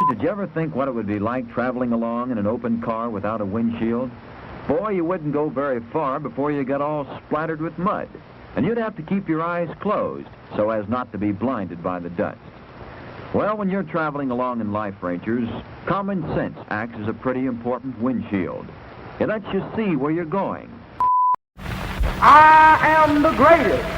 Did you ever think what it would be like traveling along in an open car without a windshield? Boy, you wouldn't go very far before you got all splattered with mud. And you'd have to keep your eyes closed so as not to be blinded by the dust. Well, when you're traveling along in life, Rangers, common sense acts as a pretty important windshield. It lets you see where you're going. I am the greatest.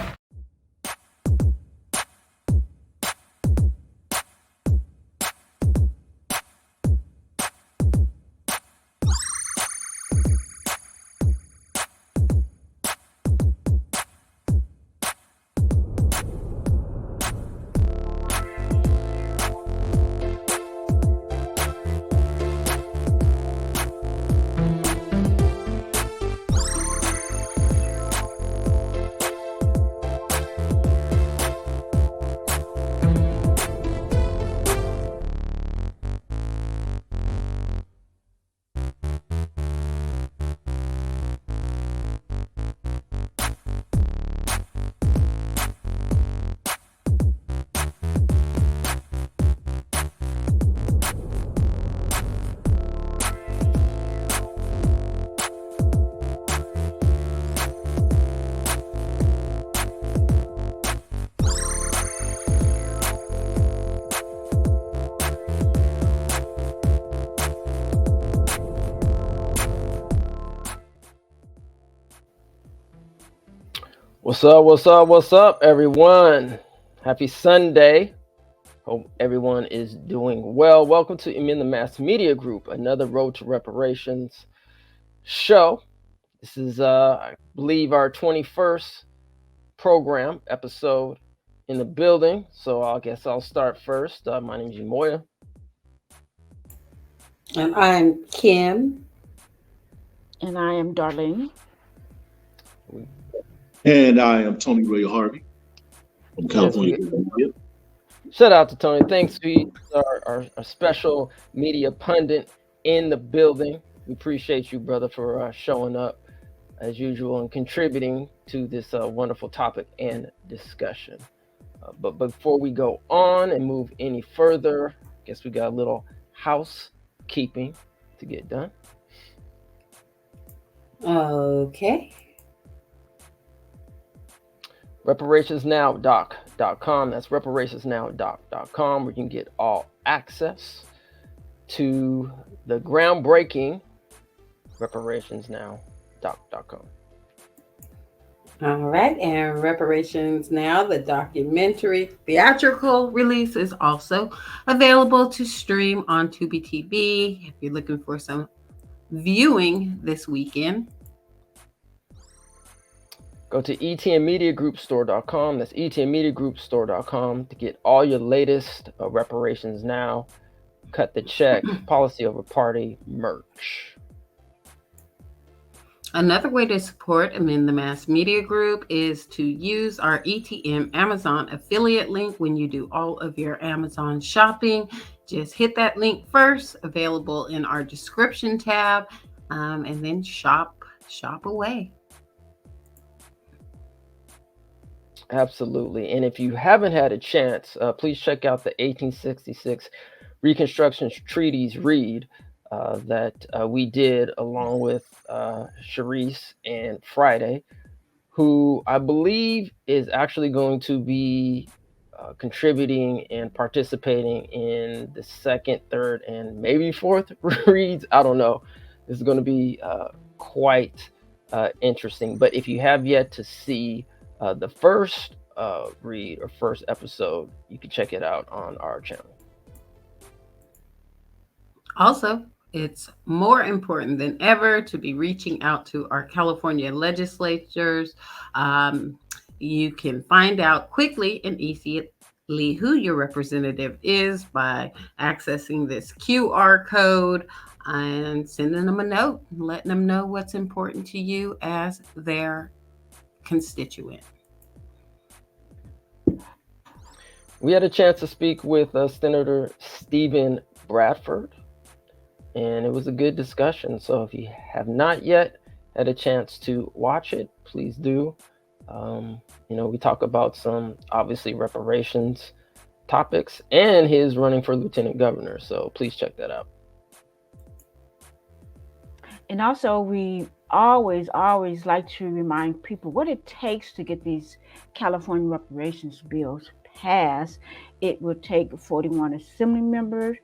What's up, everyone? Happy Sunday. Hope everyone is doing well. Welcome to in the Mass Media Group, another Road to Reparations show. This is, I believe, our 21st program episode in the building. So I guess I'll start first. My name is Moya. And I'm Kim. And I am Darlene. And I am Tony Ray Harvey from California. Shout out to Tony. Thanks. He's our special media pundit in the building. We appreciate you, brother, for showing up as usual and contributing to this wonderful topic and discussion. But before we go on and move any further, I guess we got a little housekeeping to get done. Okay. reparationsnowdoc.com. That's reparationsnowdoc.com, where you can get all access to the groundbreaking reparationsnowdoc.com. All right, and Reparations Now, the documentary theatrical release, is also available to stream on Tubi TV if you're looking for some viewing this weekend. Go to etnmediagroupstore.com. That's etnmediagroupstore.com to get all your latest Reparations Now, Cut the Check, Policy Over Party merch. Another way to support Amend the Mass Media Group is to use our ETM Amazon affiliate link when you do all of your Amazon shopping. Just hit that link first, available in our description tab, and then shop away. Absolutely. And if you haven't had a chance, please check out the 1866 Reconstruction Treaties read that we did along with Sharice and Friday, who I believe is actually going to be contributing and participating in the second, third, and maybe fourth reads. I don't know. This is going to be quite interesting. But if you have yet to see the first read or first episode, you can check it out on our channel. Also, it's more important than ever to be reaching out to our California legislators. You can find out quickly and easily who your representative is by accessing this QR code and sending them a note, letting them know what's important to you as their constituent. We had a chance to speak with Senator Stephen Bradford, and it was a good discussion. So if you have not yet had a chance to watch it, please do. We talk about some, obviously, reparations, topics, and his running for lieutenant governor. So please check that out. And also, we always like to remind people what it takes to get these California reparations bills passed. It would take 41 assembly members,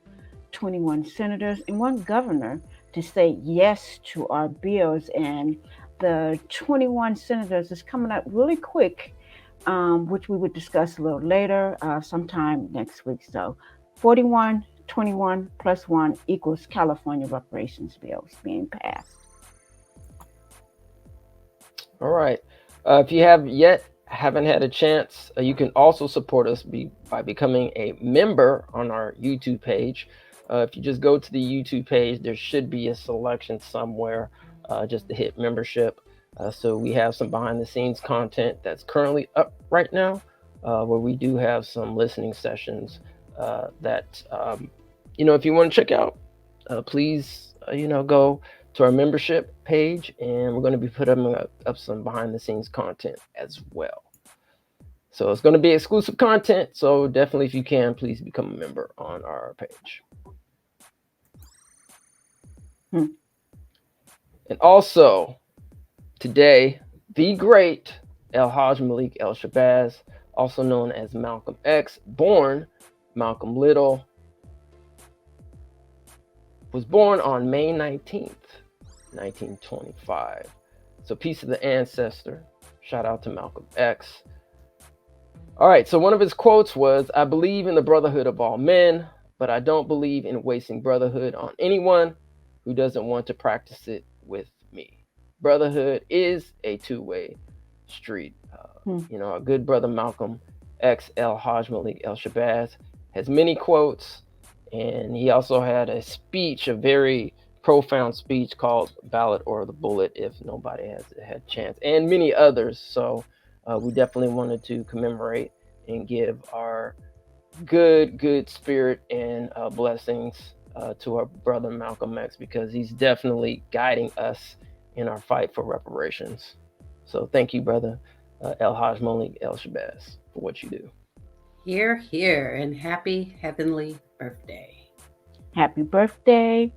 21 senators, and one governor to say yes to our bills. And the 21 senators is coming up really quick, which we would discuss a little later, sometime next week. So 41, 21 plus 1 equals California reparations bills being passed. All right. If you haven't had a chance, you can also support us by becoming a member on our YouTube page. If you just go to the YouTube page, there should be a selection somewhere just to hit membership. So we have some behind the scenes content that's currently up right now, where we do have some listening sessions that, if you want to check out, please, go to our membership page, and we're going to be putting up some behind the scenes content as well. So it's going to be exclusive content. So definitely, if you can, please become a member on our page. And also today, the great El-Hajj Malik El-Shabazz, also known as Malcolm X, born Malcolm Little, was born on May 19th, 1925. So peace to the ancestor. Shout out to Malcolm X. All right, so one of his quotes was, "I believe in the brotherhood of all men, but I don't believe in wasting brotherhood on anyone who doesn't want to practice it with me." Brotherhood is a two-way street. Our good brother Malcolm X El-Hajj Malik El-Shabazz has many quotes, and he also had a speech, a very profound speech called Ballot or the Bullet, if nobody has had a chance, and many others. So we definitely wanted to commemorate and give our good spirit and blessings to our brother Malcolm X, because he's definitely guiding us in our fight for reparations. So thank you, brother El-Hajj Malik El-Shabazz, for what you do. Hear, hear, and happy heavenly birthday. Happy birthday.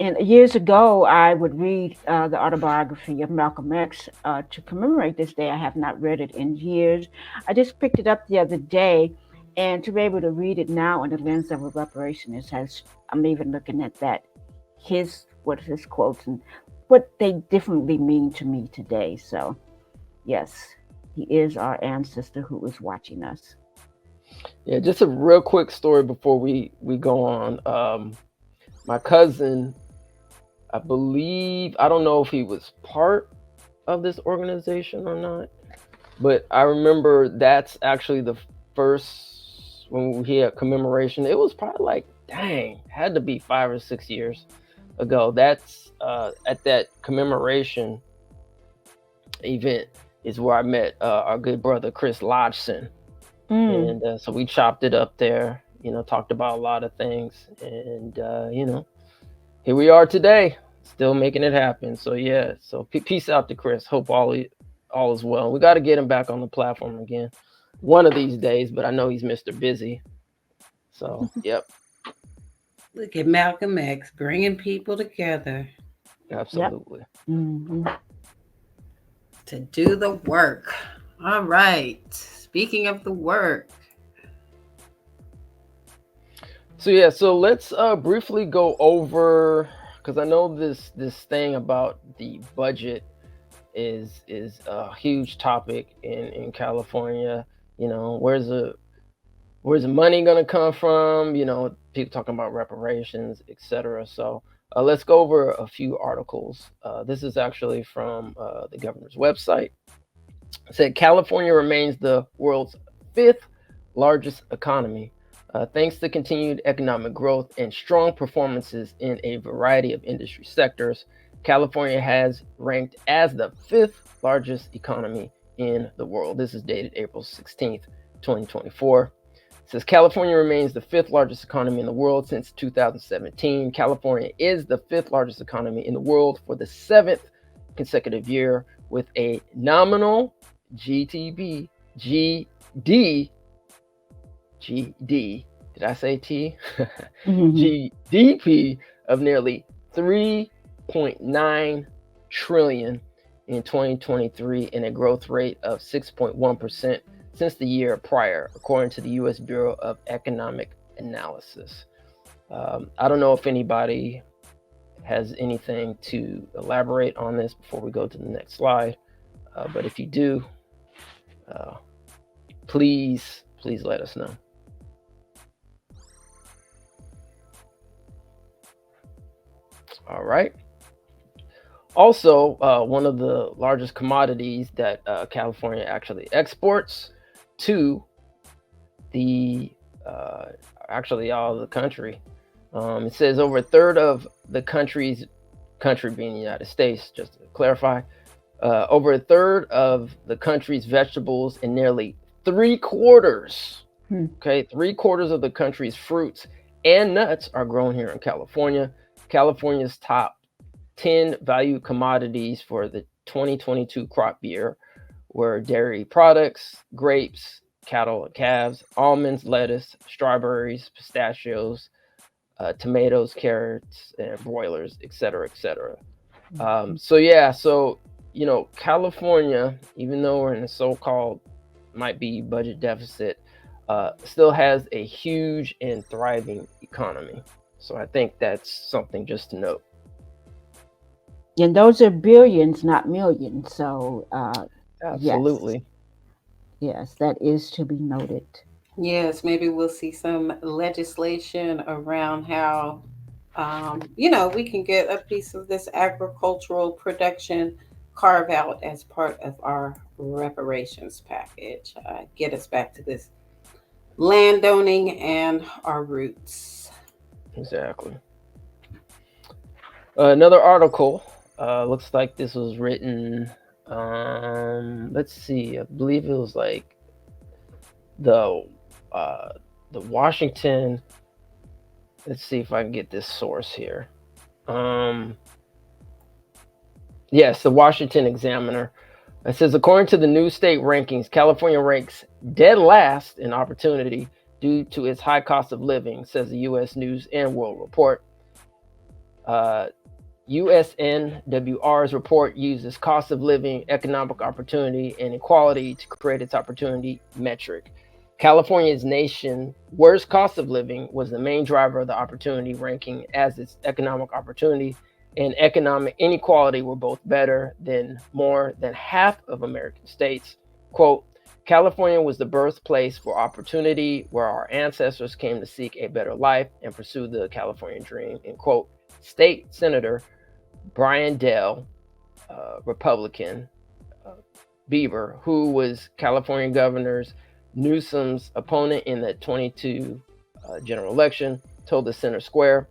And years ago, I would read the autobiography of Malcolm X to commemorate this day. I have not read it in years. I just picked it up the other day, and to be able to read it now in the lens of a reparationist, I'm even looking at that, his quotes and what they differently mean to me today. So, yes, he is our ancestor who is watching us. Yeah, just a real quick story before we go on. My cousin, I believe, I don't know if he was part of this organization or not, but I remember that's actually the first, when we had commemoration, it was probably had to be 5 or 6 years ago. That's at that commemoration event is where I met our good brother Chris Lodgson. And so we chopped it up there, talked about a lot of things, and here we are today, still making it happen. So yeah, so peace out to Chris. Hope all is well. We got to get him back on the platform again one of these days, but I know he's Mr. Busy. So yep. Look at Malcolm X bringing people together. Absolutely. Yep. To do the work. All right. Speaking of the work. So yeah, so let's briefly go over, because I know this thing about the budget is a huge topic in California. Where's the money gonna come from? People talking about reparations, etc. So let's go over a few articles. This is actually from the governor's website. It said California remains the world's 5th largest economy, thanks to continued economic growth and strong performances in a variety of industry sectors. California has ranked as the 5th largest economy in the world. This is dated April 16th, 2024. It says California remains the 5th largest economy in the world since 2017. California is the 5th largest economy in the world for the 7th consecutive year, with a nominal GDP GD. Did I say T? Mhm. GDP of nearly 3.9 trillion in 2023 and a growth rate of 6.1% since the year prior, according to the U.S. Bureau of Economic Analysis. I don't know if anybody has anything to elaborate on this before we go to the next slide, but if you do, please let us know. All right. Also, one of the largest commodities that California actually exports to the actually all of the country. It says over a third of the country being the United States, just to clarify, over a third of the country's vegetables and nearly 3/4, okay, 3/4 of the country's fruits and nuts are grown here in California. California's top 10 value commodities for the 2022 crop year were dairy products, grapes, cattle and calves, almonds, lettuce, strawberries, pistachios, tomatoes, carrots, and broilers, etc., etc. So California, even though we're in a so-called might be budget deficit, still has a huge and thriving economy. So I think that's something just to note. And those are billions, not millions. So, Absolutely. Yes, that is to be noted. Yes, maybe we'll see some legislation around how, we can get a piece of this agricultural production carve out as part of our reparations package. Get us back to this landowning and our roots. Exactly. Another article looks like this was written. Let's see. I believe it was like the Washington. Let's see if I can get this source here. Yes, the Washington Examiner. It says, according to the new state rankings, California ranks dead last in opportunity due to its high cost of living, says the U.S. News and World Report. USNWR's report uses cost of living, economic opportunity, and equality to create its opportunity metric. California's nation worst cost of living was the main driver of the opportunity ranking, as its economic opportunity and economic inequality were both better than more than half of American states. Quote, California was the birthplace for opportunity, where our ancestors came to seek a better life and pursue the Californian dream, end quote. State Senator Brian Dell, Republican, Bieber, who was California Governor Newsom's opponent in the 22 general election, told the Center Square,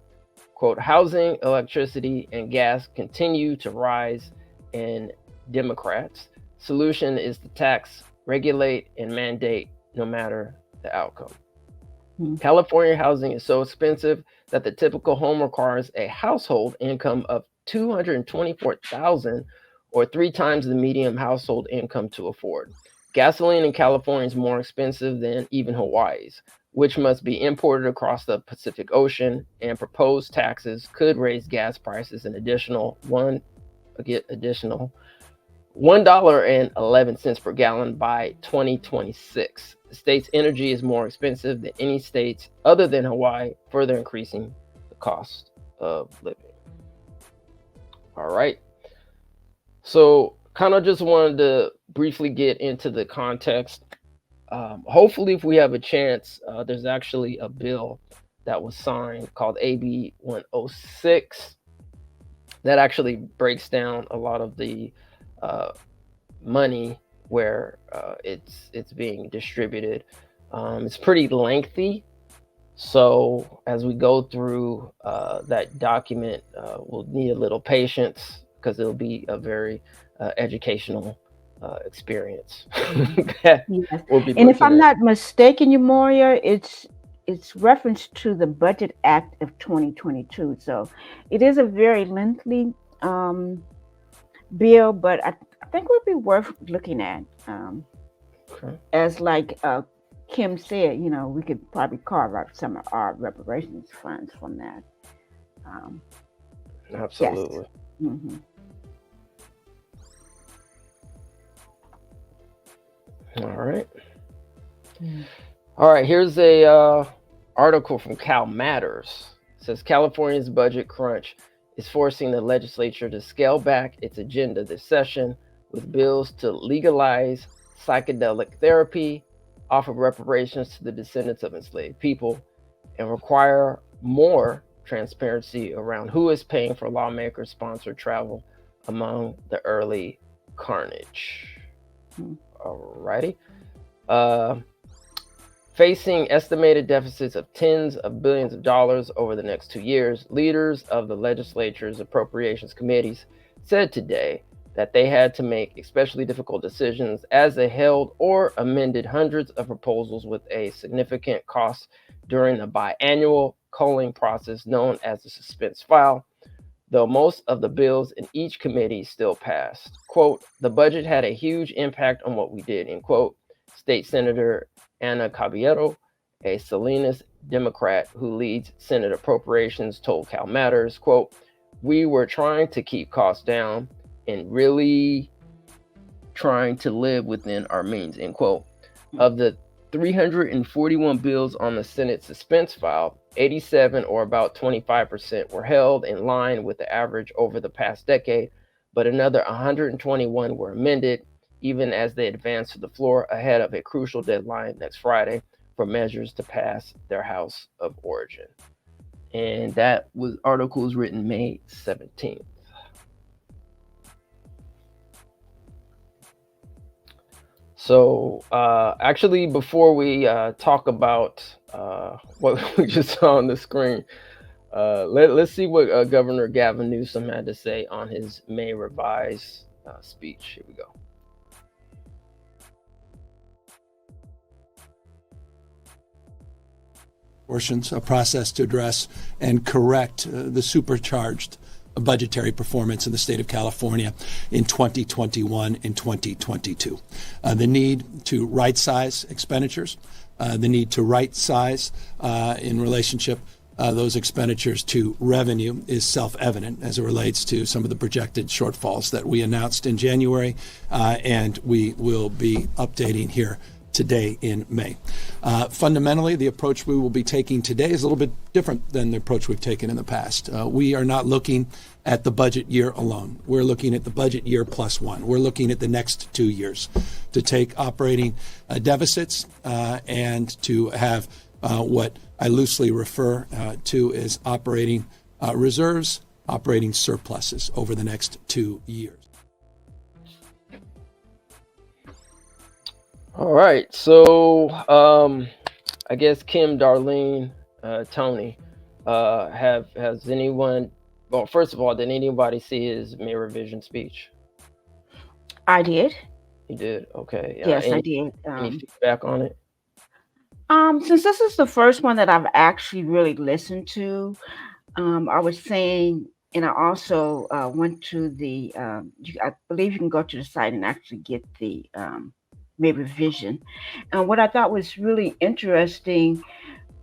quote, housing, electricity, and gas continue to rise, and Democrats' solution is to tax, regulate, and mandate no matter the outcome. California housing is so expensive that the typical home requires a household income of $224,000 or 3 times the median household income to afford. Gasoline in California is more expensive than even Hawaii's, which must be imported across the Pacific Ocean, and proposed taxes could raise gas prices an additional $1.11 per gallon by 2026. The state's energy is more expensive than any states other than Hawaii, further increasing the cost of living. All right. So kind of just wanted to briefly get into the context. Hopefully, if we have a chance, there's actually a bill that was signed called AB 106 that actually breaks down a lot of the money where it's being distributed. It's pretty lengthy, so as we go through that document, we'll need a little patience because it'll be a very educational experience. Yes. We'll be And if I'm looking at. not mistaken, you Moria, it's reference to the Budget Act of 2022. So it is a very lengthy bill, but I think would be worth looking at Okay. as like Kim said, we could probably carve out some of our reparations funds from that. Absolutely. Yes. Mm-hmm. All right. All right. Here's a article from Cal Matters. It says California's budget crunch is forcing the legislature to scale back its agenda this session with bills to legalize psychedelic therapy, offer reparations to the descendants of enslaved people, and require more transparency around who is paying for lawmakers' sponsored travel among the early carnage. Alrighty. Facing estimated deficits of tens of billions of dollars over the next 2 years, leaders of the legislature's appropriations committees said today that they had to make especially difficult decisions as they held or amended hundreds of proposals with a significant cost during the biannual culling process known as the suspense file, though most of the bills in each committee still passed. Quote, the budget had a huge impact on what we did, end quote. State Senator Ana Caballero, a Salinas Democrat who leads Senate Appropriations, told Cal Matters, quote, we were trying to keep costs down and really trying to live within our means, end quote. Of the 341 bills on the Senate suspense file, 87 or about 25% were held in line with the average over the past decade, but another 121 were amended even as they advanced to the floor ahead of a crucial deadline next Friday for measures to pass their House of Origin. And that article was written May 17th. So actually, before we talk about what we just saw on the screen, let's see what Governor Gavin Newsom had to say on his May revised speech. Here we go. Portions, a process to address and correct the supercharged budgetary performance in the state of California in 2021 and 2022. The need to right-size expenditures, the need to right-size in relationship those expenditures to revenue is self-evident as it relates to some of the projected shortfalls that we announced in January, and we will be updating here today in May. Fundamentally, the approach we will be taking today is a little bit different than the approach we've taken in the past. We are not looking at the budget year alone. We're looking at the budget year plus one. We're looking at the next 2 years to take operating deficits and to have what I loosely refer to as operating reserves, operating surpluses over the next 2 years. All right, so I guess Kim, Darlene, Tony, has anyone? Well, first of all, did anybody see his May revision speech? I did. You did? Okay. Yes, I did. Any feedback on it? Since this is the first one that I've actually really listened to, I was saying, and I also went to the. I believe you can go to the site and actually get the. May revision. And what I thought was really interesting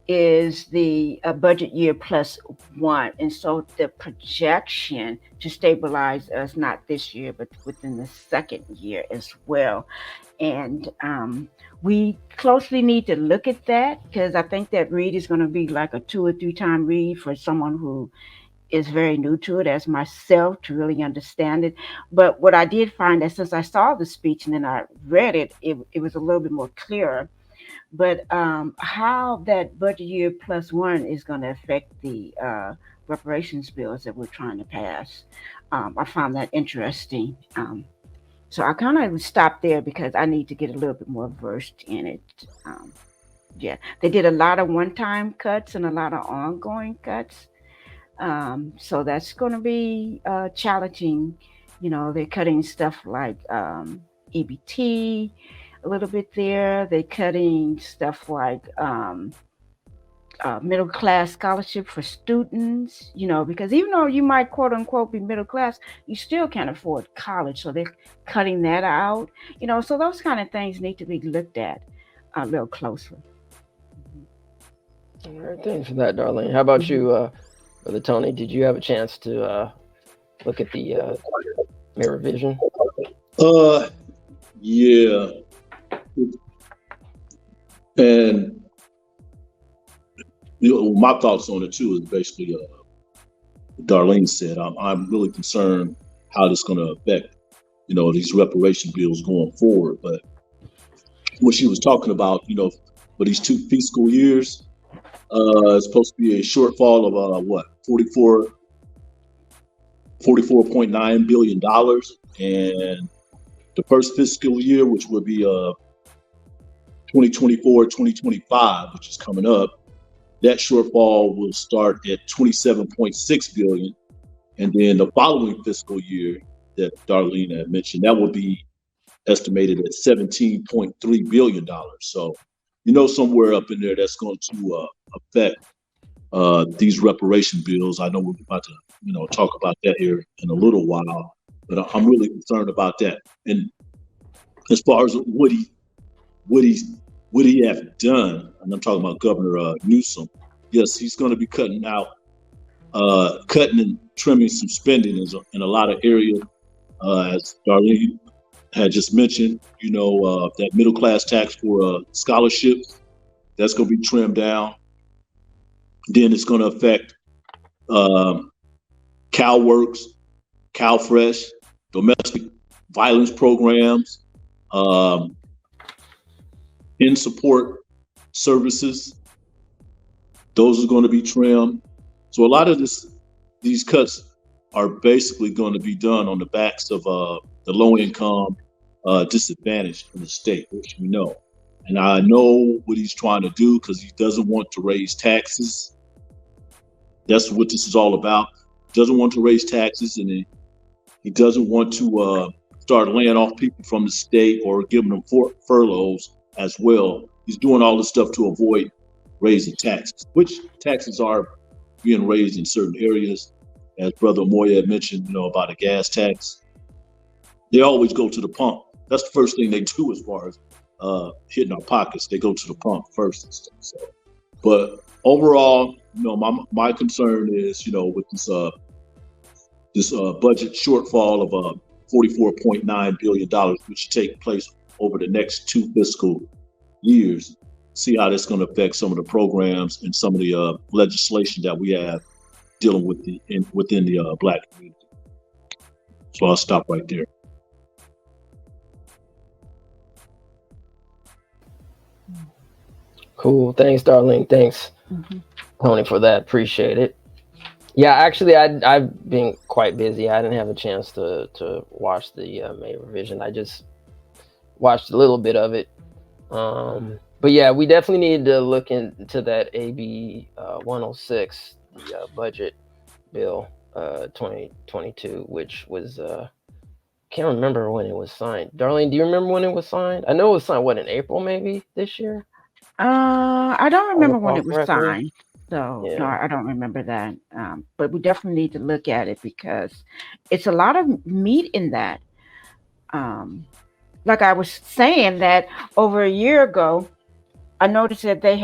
is the budget year plus one. And so the projection to stabilize us, not this year, but within the second year as well. And we closely need to look at that because I think that read is going to be like a 2 or 3 time read for someone who is very new to it as myself to really understand it. But what I did find that since I saw the speech and then I read it, it was a little bit more clear. But how that budget year plus one is going to affect the reparations bills that we're trying to pass, I found that interesting. So I kind of stopped there because I need to get a little bit more versed in it. Yeah, they did a lot of one-time cuts and a lot of ongoing cuts. So that's going to be challenging. They're cutting stuff like EBT a little bit there. They're cutting stuff like middle class scholarship for students, because even though you might quote unquote be middle class, you still can't afford college. So they're cutting that out, so those kind of things need to be looked at. a little closer. All right, thanks for that, Darlene. How about you, Brother Tony? Did you have a chance to look at the Mirror Vision? Yeah, and my thoughts on it too is basically Darlene said. I'm really concerned how this going to affect these reparation bills going forward. But what she was talking about, for these 2 fiscal years, it's supposed to be a shortfall of what 44.9 billion dollars, and the first fiscal year, which would be 2024-2025, which is coming up, that shortfall will start at 27.6 billion, and then the following fiscal year that Darlene had mentioned, that will be estimated at $17.3 billion. So, somewhere up in there that's going to affect these reparation bills. I know we're about to, talk about that here in a little while, but I'm really concerned about that. And as far as what he have done, and I'm talking about Governor Newsom, yes, he's going to be cutting and trimming some spending in a lot of areas, as Darlene had just mentioned, that middle class tax for scholarships, that's going to be trimmed down. Then it's going to affect CalWorks, CalFresh, domestic violence programs, in support services. Those are going to be trimmed. So a lot of these cuts are basically going to be done on the backs of the low income, disadvantaged in the state, which we know. And I know what he's trying to do because he doesn't want to raise taxes. That's what this is all about. He doesn't want to raise taxes, and he doesn't want to start laying off people from the state or giving them furloughs as well. He's doing all this stuff to avoid raising taxes, which taxes are being raised in certain areas. As Brother Moya had mentioned, about a gas tax. They always go to the pump. That's the first thing they do as far as hitting our pockets. They go to the pump first and stuff. So, but overall, my concern is, with this budget shortfall of $44.9 billion, which should take place over the next 2 fiscal years. See how that's going to affect some of the programs and some of the legislation that we have dealing with within the Black community. So I'll stop right there. Cool. Thanks, Darlene. Thanks, Tony, for that. Appreciate it. Yeah, actually, I've been quite busy. I didn't have a chance to watch the May revision. I just watched a little bit of it. But yeah, we definitely need to look into that AB 106, the budget bill 2022, which was can't remember when it was signed. Darlene, do you remember when it was signed? I know it was signed in April maybe this year. I don't remember when it was correctly. signed, so no, I don't remember that. But we definitely need to look at it because it's a lot of meat in that. Like I was saying, that over a year ago, I noticed that I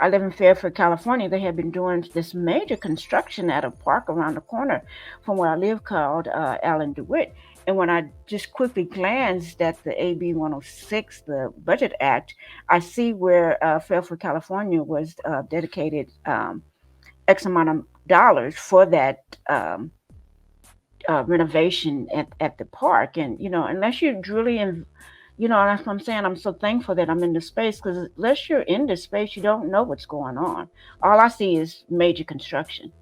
live in Fairfield, California. They have been doing this major construction at a park around the corner from where I live called Allen DeWitt. And when I just quickly glanced at the AB 106, the Budget Act, I see where Fairfield, California was dedicated X amount of dollars for that renovation at the park. And, unless you're really in, that's what I'm saying. I'm so thankful that I'm in the space, because unless you're in the space, you don't know what's going on. All I see is major construction.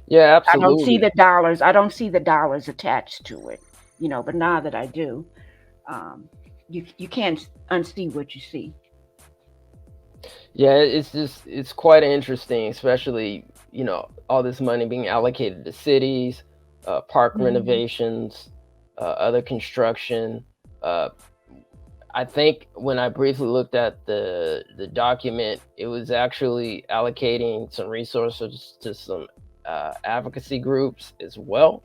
Yeah, absolutely. I don't see the dollars. I don't see the dollars attached to it, but now that I do, you can't unsee what you see. Yeah, it's quite interesting, especially, all this money being allocated to cities, park renovations, other construction. I think when I briefly looked at the document, it was actually allocating some resources to some advocacy groups as well.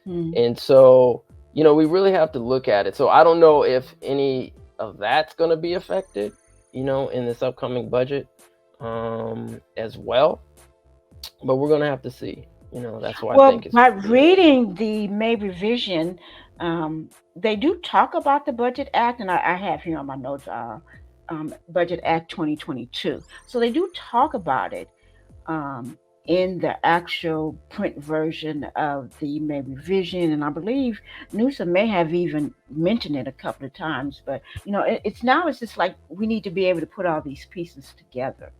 And so, we really have to look at it. So I don't know if any of that's going to be affected, in this upcoming budget as well. But we're going to have to see. That's why I think it's by reading the May revision, they do talk about the Budget Act, and I have here on my notes Budget Act 2022. So they do talk about it in the actual print version of the May revision, and I believe Newsom may have even mentioned it a couple of times. But it's just like we need to be able to put all these pieces together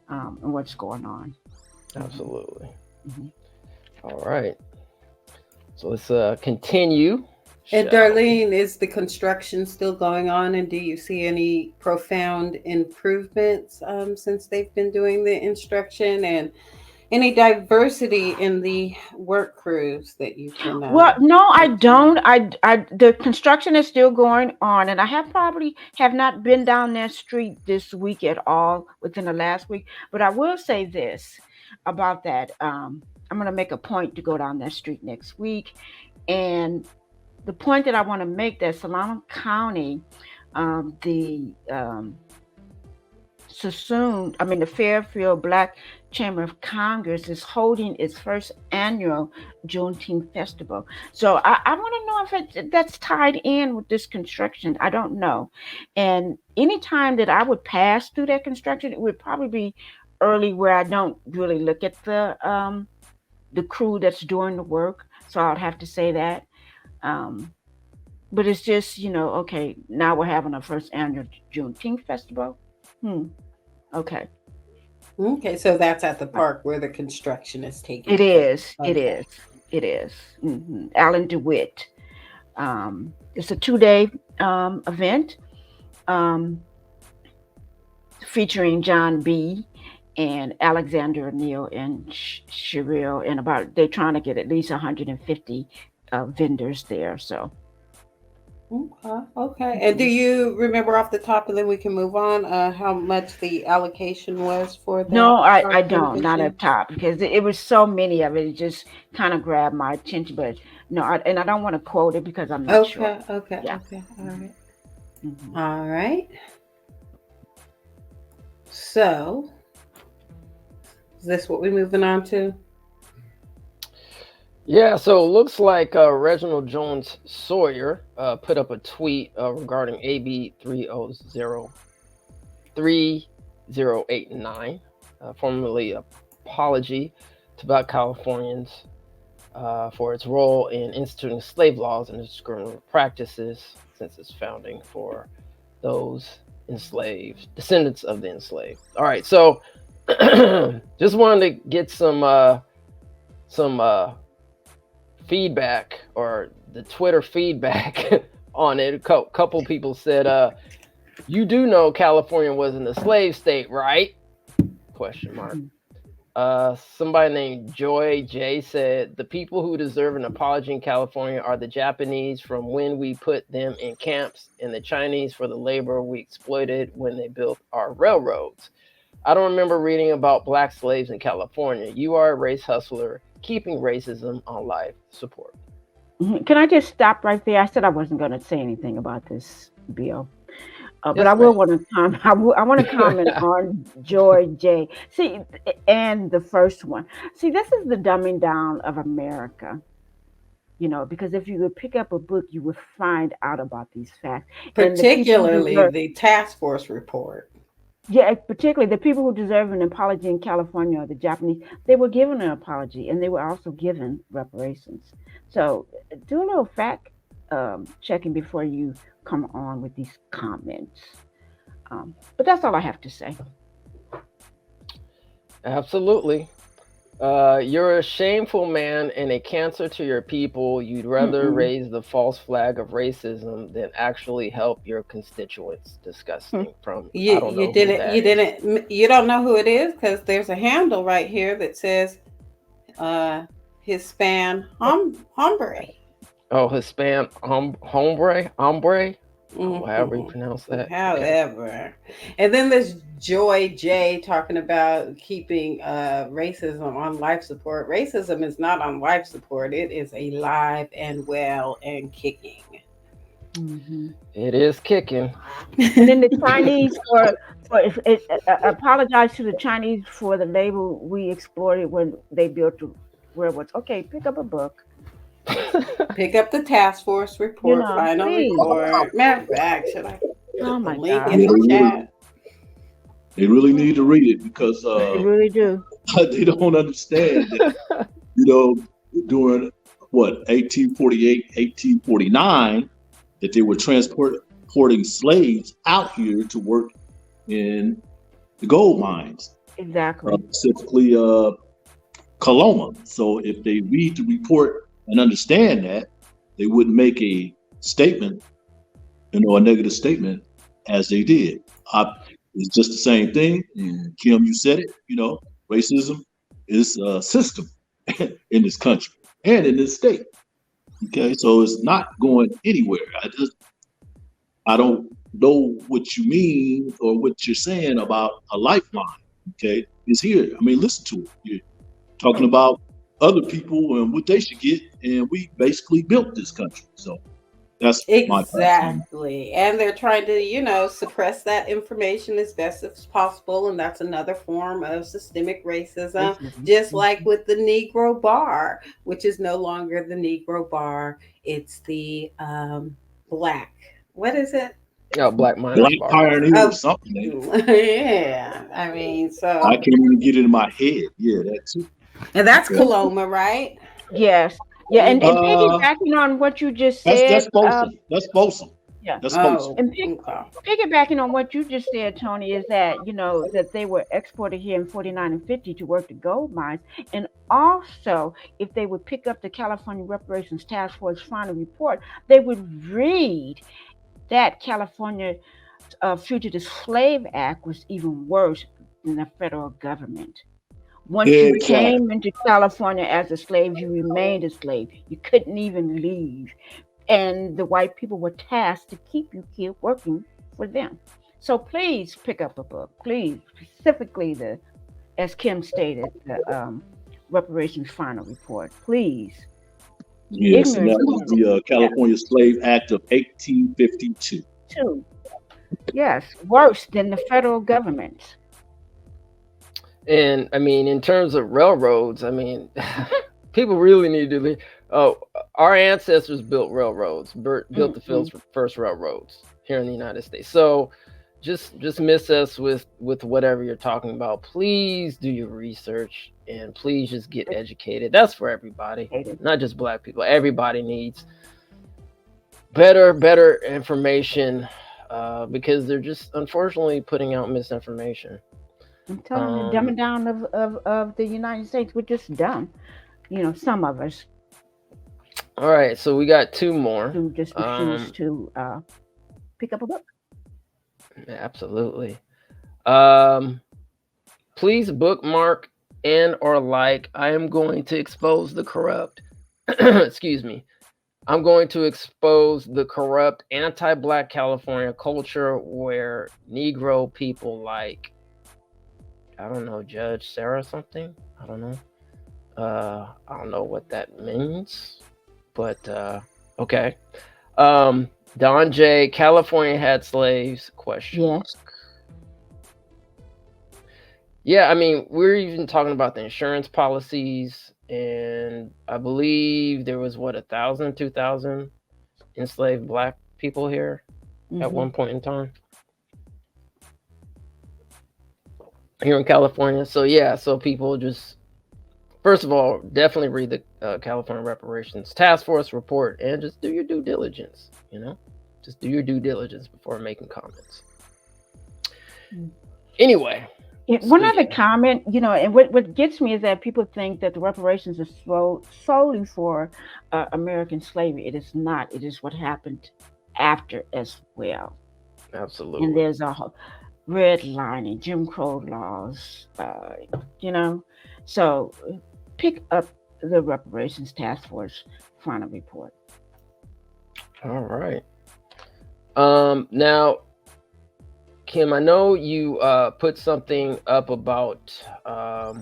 and what's going on. Absolutely. Mm-hmm. All right. So let's continue. And Darlene, is the construction still going on? And do you see any profound improvements since they've been doing the instruction, and any diversity in the work crews that you can? Well, no, I don't. The construction is still going on, and I have not been down that street this week at all within the last week. But I will say this about that. I'm going to make a point to go down that street next week, and the point that I want to make that Solano County, the Fairfield Black Chamber of Congress is holding its first annual Juneteenth festival. So I want to know if that's tied in with this construction. I don't know. And any time that I would pass through that construction, it would probably be early, where I don't really look at the crew that's doing the work. So I'd have to say that. But it's just, okay, now we're having our first annual Juneteenth festival. Okay. Okay, so that's at the park where the construction is taking place. Okay. It is. Mm-hmm. Alan DeWitt. It's a 2-day event featuring John B. and Alexander O'Neill and Sherrill, and they're trying to get at least 150 vendors there. So. Okay. And do you remember off the top, and then we can move on, how much the allocation was for that? No, I don't, not at top, because it was so many of it. It just kind of grabbed my attention, but no, I don't want to quote it because I'm not sure. Okay. Yeah. Okay. All right. Mm-hmm. All right. So, is this what we're moving on to? Yeah, so it looks like Reginald Jones Sawyer put up a tweet regarding AB 3089, formerly apology to Black Californians for its role in instituting slave laws and discriminatory practices since its founding for those enslaved, descendants of the enslaved. All right, so just wanted to get some feedback, or the Twitter feedback on it. A couple people said, you do know California wasn't a slave state, right? Question mark. Somebody named Joy J said, the people who deserve an apology in California are the Japanese from when we put them in camps, and the Chinese for the labor we exploited when they built our railroads. I don't remember reading about black slaves in California. You are a race hustler, keeping racism on life support. Can I just stop right there? I said I wasn't going to say anything about this bill, but Yes, I will ma'am. want to comment. I want to comment on Joy J. See, and the first one. See, this is the dumbing down of America. Because if you would pick up a book, you would find out about these facts. Particularly the task force report. Yeah, particularly the people who deserve an apology in California are the Japanese. They were given an apology, and they were also given reparations. So do a little fact checking before you come on with these comments. But that's all I have to say. Absolutely. You're a shameful man and a cancer to your people. You'd rather raise the false flag of racism than actually help your constituents. Disgusting. From You don't know who it is, because there's a handle right here that says Hispan hombre. Oh, Hispan hombre. However you pronounce that. However. Okay. And then there's Joy J talking about keeping racism on life support. Racism is not on life support. It is alive and well and kicking. Mhm. It is kicking. And then the Chinese apologize to the Chinese for the label we exploited when they built the railroads. Okay, pick up a book. Pick up the task force report, final Please. report. Matter of fact, should I Oh put the my link God. in the chat? They really need to read it because They really do. they don't understand that, during 1848, 1849, that they were transporting slaves out here to work in the gold mines, Exactly. specifically Coloma. So if they read the report and understand that, they wouldn't make a statement, a negative statement as they did. It's just the same thing. And Kim, you said it, racism is a system in this country and in this state. Okay, so it's not going anywhere. I don't know what you mean or what you're saying about a lifeline. Okay, it's here. I mean, listen to it. You're talking about other people and what they should get, and we basically built this country. So that's my Exactly. And they're trying to, suppress that information as best as possible. And that's another form of systemic racism, just like with the Negro Bar, which is no longer the Negro Bar. It's the Black. What is it? Oh, Black Miners Bar. Pioneer or something. Yeah. I mean, so. I can't even get it in my head. Yeah, that too. And that's Coloma, right? Yes. Yeah, and piggybacking on what you just said. That's Folsom. Yeah. That's Folsom. And piggybacking on what you just said, Tony, is that, that they were exported here in 49 and 50 to work the gold mines. And also, if they would pick up the California Reparations Task Force final report, they would read that California Fugitive Slave Act was even worse than the federal government. Once you came into California as a slave, you remained a slave. You couldn't even leave. And the white people were tasked to keep you here working for them. So please pick up a book. Please, specifically as Kim stated, the Reparations Final Report. Please. Yes, and that was the California Slave Act of 1852. Yes, worse than the federal government. And I mean, in terms of railroads, I mean, people really need to. Our ancestors built railroads, built the first railroads here in the United States. So, just miss us with whatever you're talking about. Please do your research and please just get educated. That's for everybody, not just Black people. Everybody needs better information because they're just unfortunately putting out misinformation. I'm telling you, dumbing down of the United States, we're just dumb. Some of us. All right, so we got two more. Who just refuse to pick up a book. Absolutely. Please bookmark and or like. I am going to expose the corrupt. Excuse me. I'm going to expose the corrupt anti-Black California culture where Negro people like, I don't know, Judge Sarah something. I don't know. I don't know what that means, but okay. Don J. California had slaves? Question. Yes. Yeah, I mean, we're even talking about the insurance policies, and I believe there was 1,000, 2,000 enslaved Black people here at one point in time here in California. So yeah, so people just, first of all, definitely read the California Reparations Task Force report and just do your due diligence. Just do your due diligence before making comments. Anyway. One other comment, and what gets me is that people think that the reparations are solely for American slavery. It is not. It is what happened after as well. Absolutely. And there's a redlining, Jim Crow laws, So pick up the Reparations Task Force final report. All right. Now, Kim, I know you put something up about, I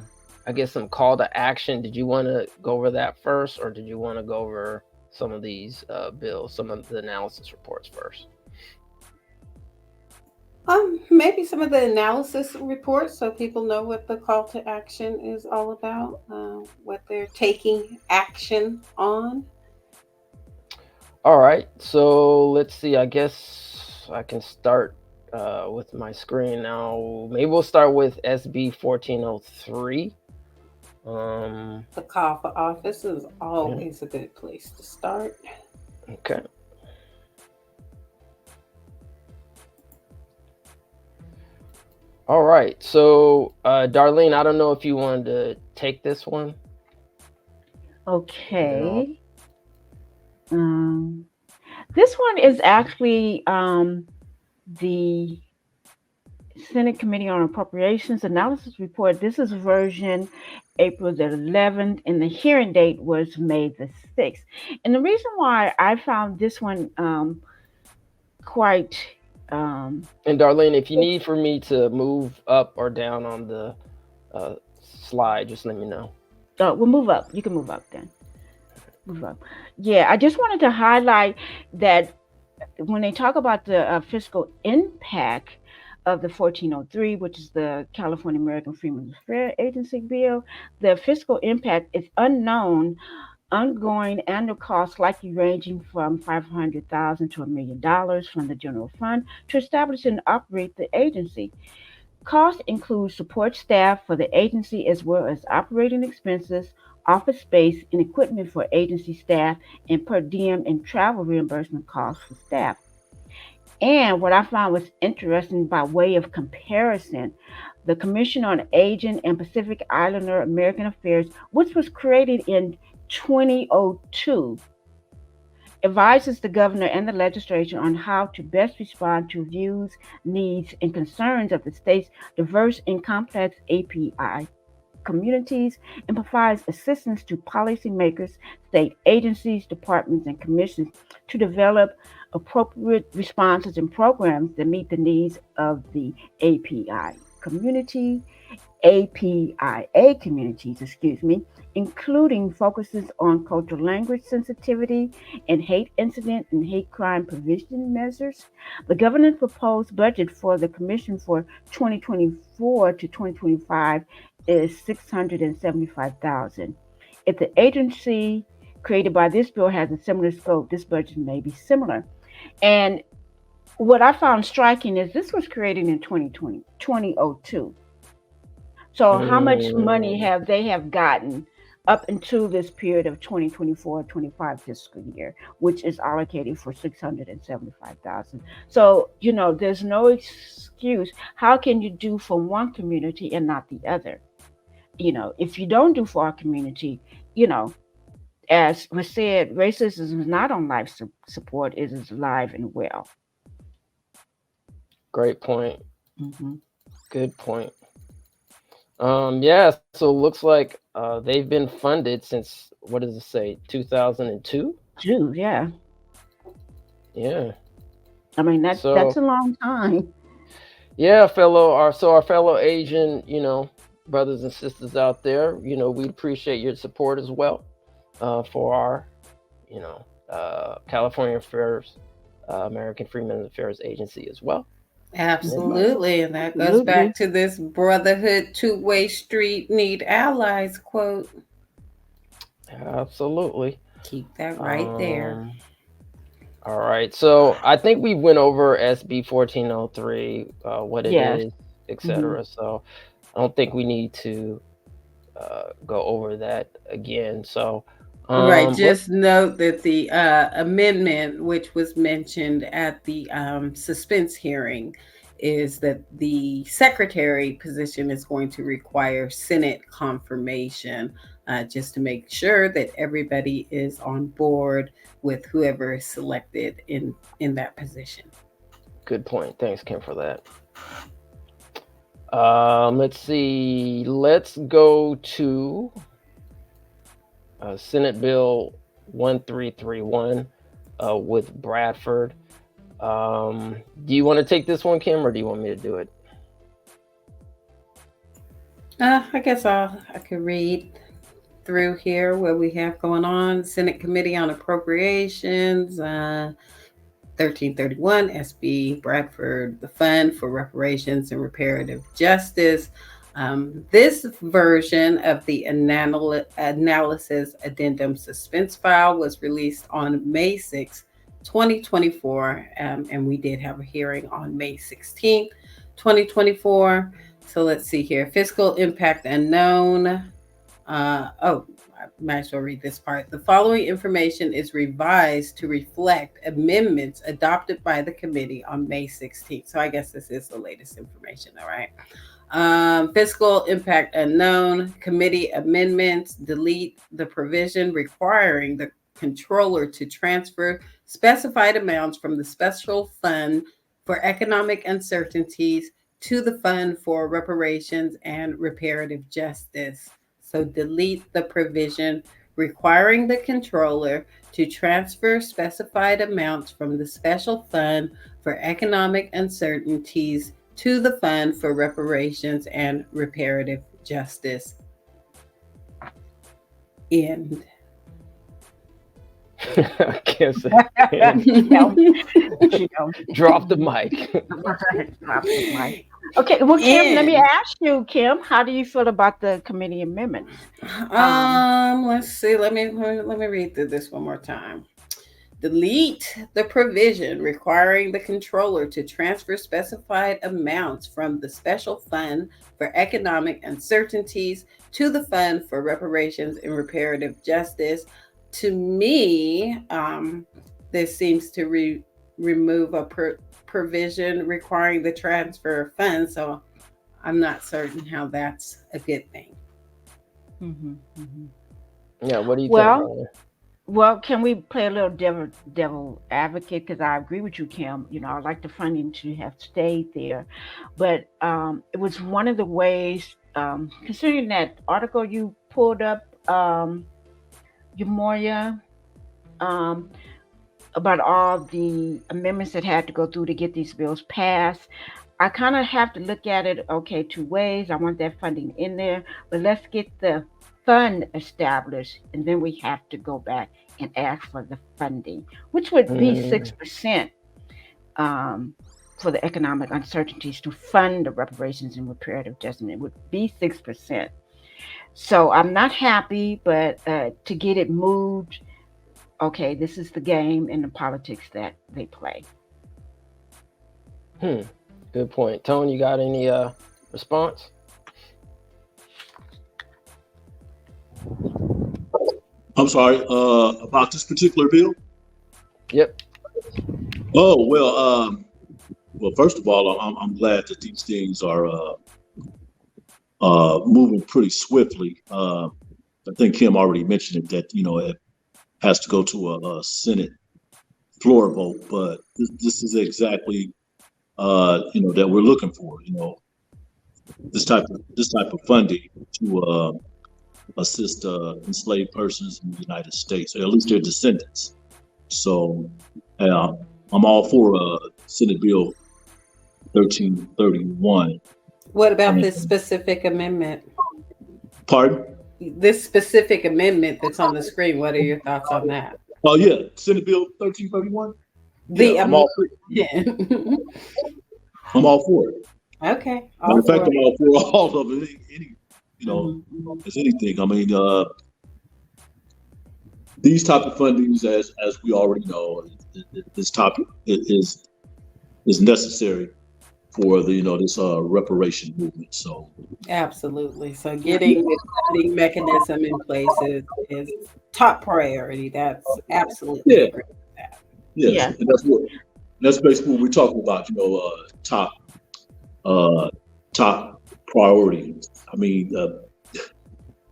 guess, some call to action. Did you want to go over that first, or did you want to go over some of these bills, some of the analysis reports first? Maybe some of the analysis reports so people know what the call to action is all about, what they're taking action on. All right, so let's see. I guess I can start with my screen now. Maybe we'll start with SB 1403. The call for office is always a good place to start. Okay. All right. So, Darlene, I don't know if you wanted to take this one. Okay. This one is actually the Senate Committee on Appropriations Analysis Report. This is version April the 11th, and the hearing date was May the 6th. And the reason why I found this one quite... and Darlene, if you need for me to move up or down on the slide, just let me know. We'll move up. You can move up then. Move up. Yeah, I just wanted to highlight that when they talk about the fiscal impact of the 1403, which is the California American Freedmen's Affairs Agency bill, the fiscal impact is unknown, ongoing annual costs likely ranging from $500,000 to $1 million from the general fund to establish and operate the agency. Costs include support staff for the agency as well as operating expenses, office space, and equipment for agency staff, and per diem and travel reimbursement costs for staff. And what I found was interesting by way of comparison, the Commission on Aging and Pacific Islander American Affairs, which was created in 2002, advises the governor and the legislature on how to best respond to views, needs, and concerns of the state's diverse and complex API communities, and provides assistance to policymakers, state agencies, departments, and commissions to develop appropriate responses and programs that meet the needs of the APIA communities, including focuses on cultural language sensitivity and hate incident and hate crime prevention measures. The governor's proposed budget for the commission for 2024 to 2025 is $675,000. If the agency created by this bill has a similar scope, this budget may be similar. And what I found striking is this was created in 2002. So how much money have they gotten up until this period of 2024-25 fiscal year, which is allocated for $675,000. So, there's no excuse. How can you do for one community and not the other? If you don't do for our community, as was said, racism is not on life support, it is alive and well. Great point. Mm-hmm. Good point. Yeah, so it looks like they've been funded since, what does it say, 2002? Yeah. Yeah. I mean, that's a long time. Yeah, our fellow Asian, brothers and sisters out there, we appreciate your support as well for our, California Affairs, American Freedmen's Affairs Agency as well. Absolutely. And that goes back to this brotherhood, two-way street, need allies quote. Absolutely. Keep that right there. All right. So I think we went over SB 1403, what it is, etc. Mm-hmm. So I don't think we need to go over that again. So right. Just note that the amendment, which was mentioned at the suspense hearing, is that the secretary position is going to require Senate confirmation, just to make sure that everybody is on board with whoever is selected in that position. Good point. Thanks, Kim, for that. Let's see. Let's go to Senate Bill 1331 with Bradford. Do you want to take this one, Kim, or do you want me to do it? I guess I could read. through here what we have going on. Senate Committee on Appropriations, 1331 SB Bradford, the Fund for Reparations and Reparative Justice. This version of the analysis addendum suspense file was released on May 6, 2024, and we did have a hearing on May 16th, 2024. So let's see here. Fiscal impact unknown. I might as well read this part. The following information is revised to reflect amendments adopted by the committee on May 16th. So I guess this is the latest information, all right? Fiscal impact unknown. Committee amendments delete the provision requiring the controller to transfer specified amounts from the special fund for economic uncertainties to the fund for reparations and reparative justice. So delete the provision requiring the controller to transfer specified amounts from the special fund for economic uncertainties to the fund for reparations and reparative justice. End. I can't say. Drop the mic. Drop the mic. Okay, well, Kim, let me ask you, Kim, how do you feel about the committee amendments? Let's see. Let me read through this one more time. Delete the provision requiring the controller to transfer specified amounts from the special fund for economic uncertainties to the fund for reparations and reparative justice. To me, this seems to remove a provision requiring the transfer of funds, so I'm not certain how that's a good thing. Yeah, what do you think? Well, can we play a little devil advocate? Because I agree with you, Kim. I'd like the funding to have stayed there, but it was one of the ways, considering that article you pulled up, Yamoya, about all the amendments that had to go through to get these bills passed. I kind of have to look at it, okay, two ways. I want that funding in there, but let's get the fund established, and then we have to go back and ask for the funding, which would be 6% for the economic uncertainties to fund the reparations and reparative justice. It would be 6%. So I'm not happy, but to get it moved, okay, this is the game and the politics that they play. Good point. Tone, you got any response? I'm sorry, about this particular bill? Yep. Oh, well, first of all, I'm glad that these things are moving pretty swiftly. I think Kim already mentioned it, that, it has to go to a Senate floor vote, but this is exactly, that we're looking for, this type of funding to assist enslaved persons in the United States, or at least their descendants. So I'm all for Senate Bill 1331. What about this specific amendment? Pardon? This specific amendment that's on the screen, what are your thoughts on that? Oh, yeah, Senate Bill 1331? I'm all for it. I'm all for it. Okay. In fact, I'm all for all of it. As anything. I mean, these type of fundings, as we already know, this topic is necessary for the this reparation movement. So absolutely. So getting the funding mechanism in place is top priority. That's absolutely great. Yes. And that's basically what we're talking about. Top priority. I mean,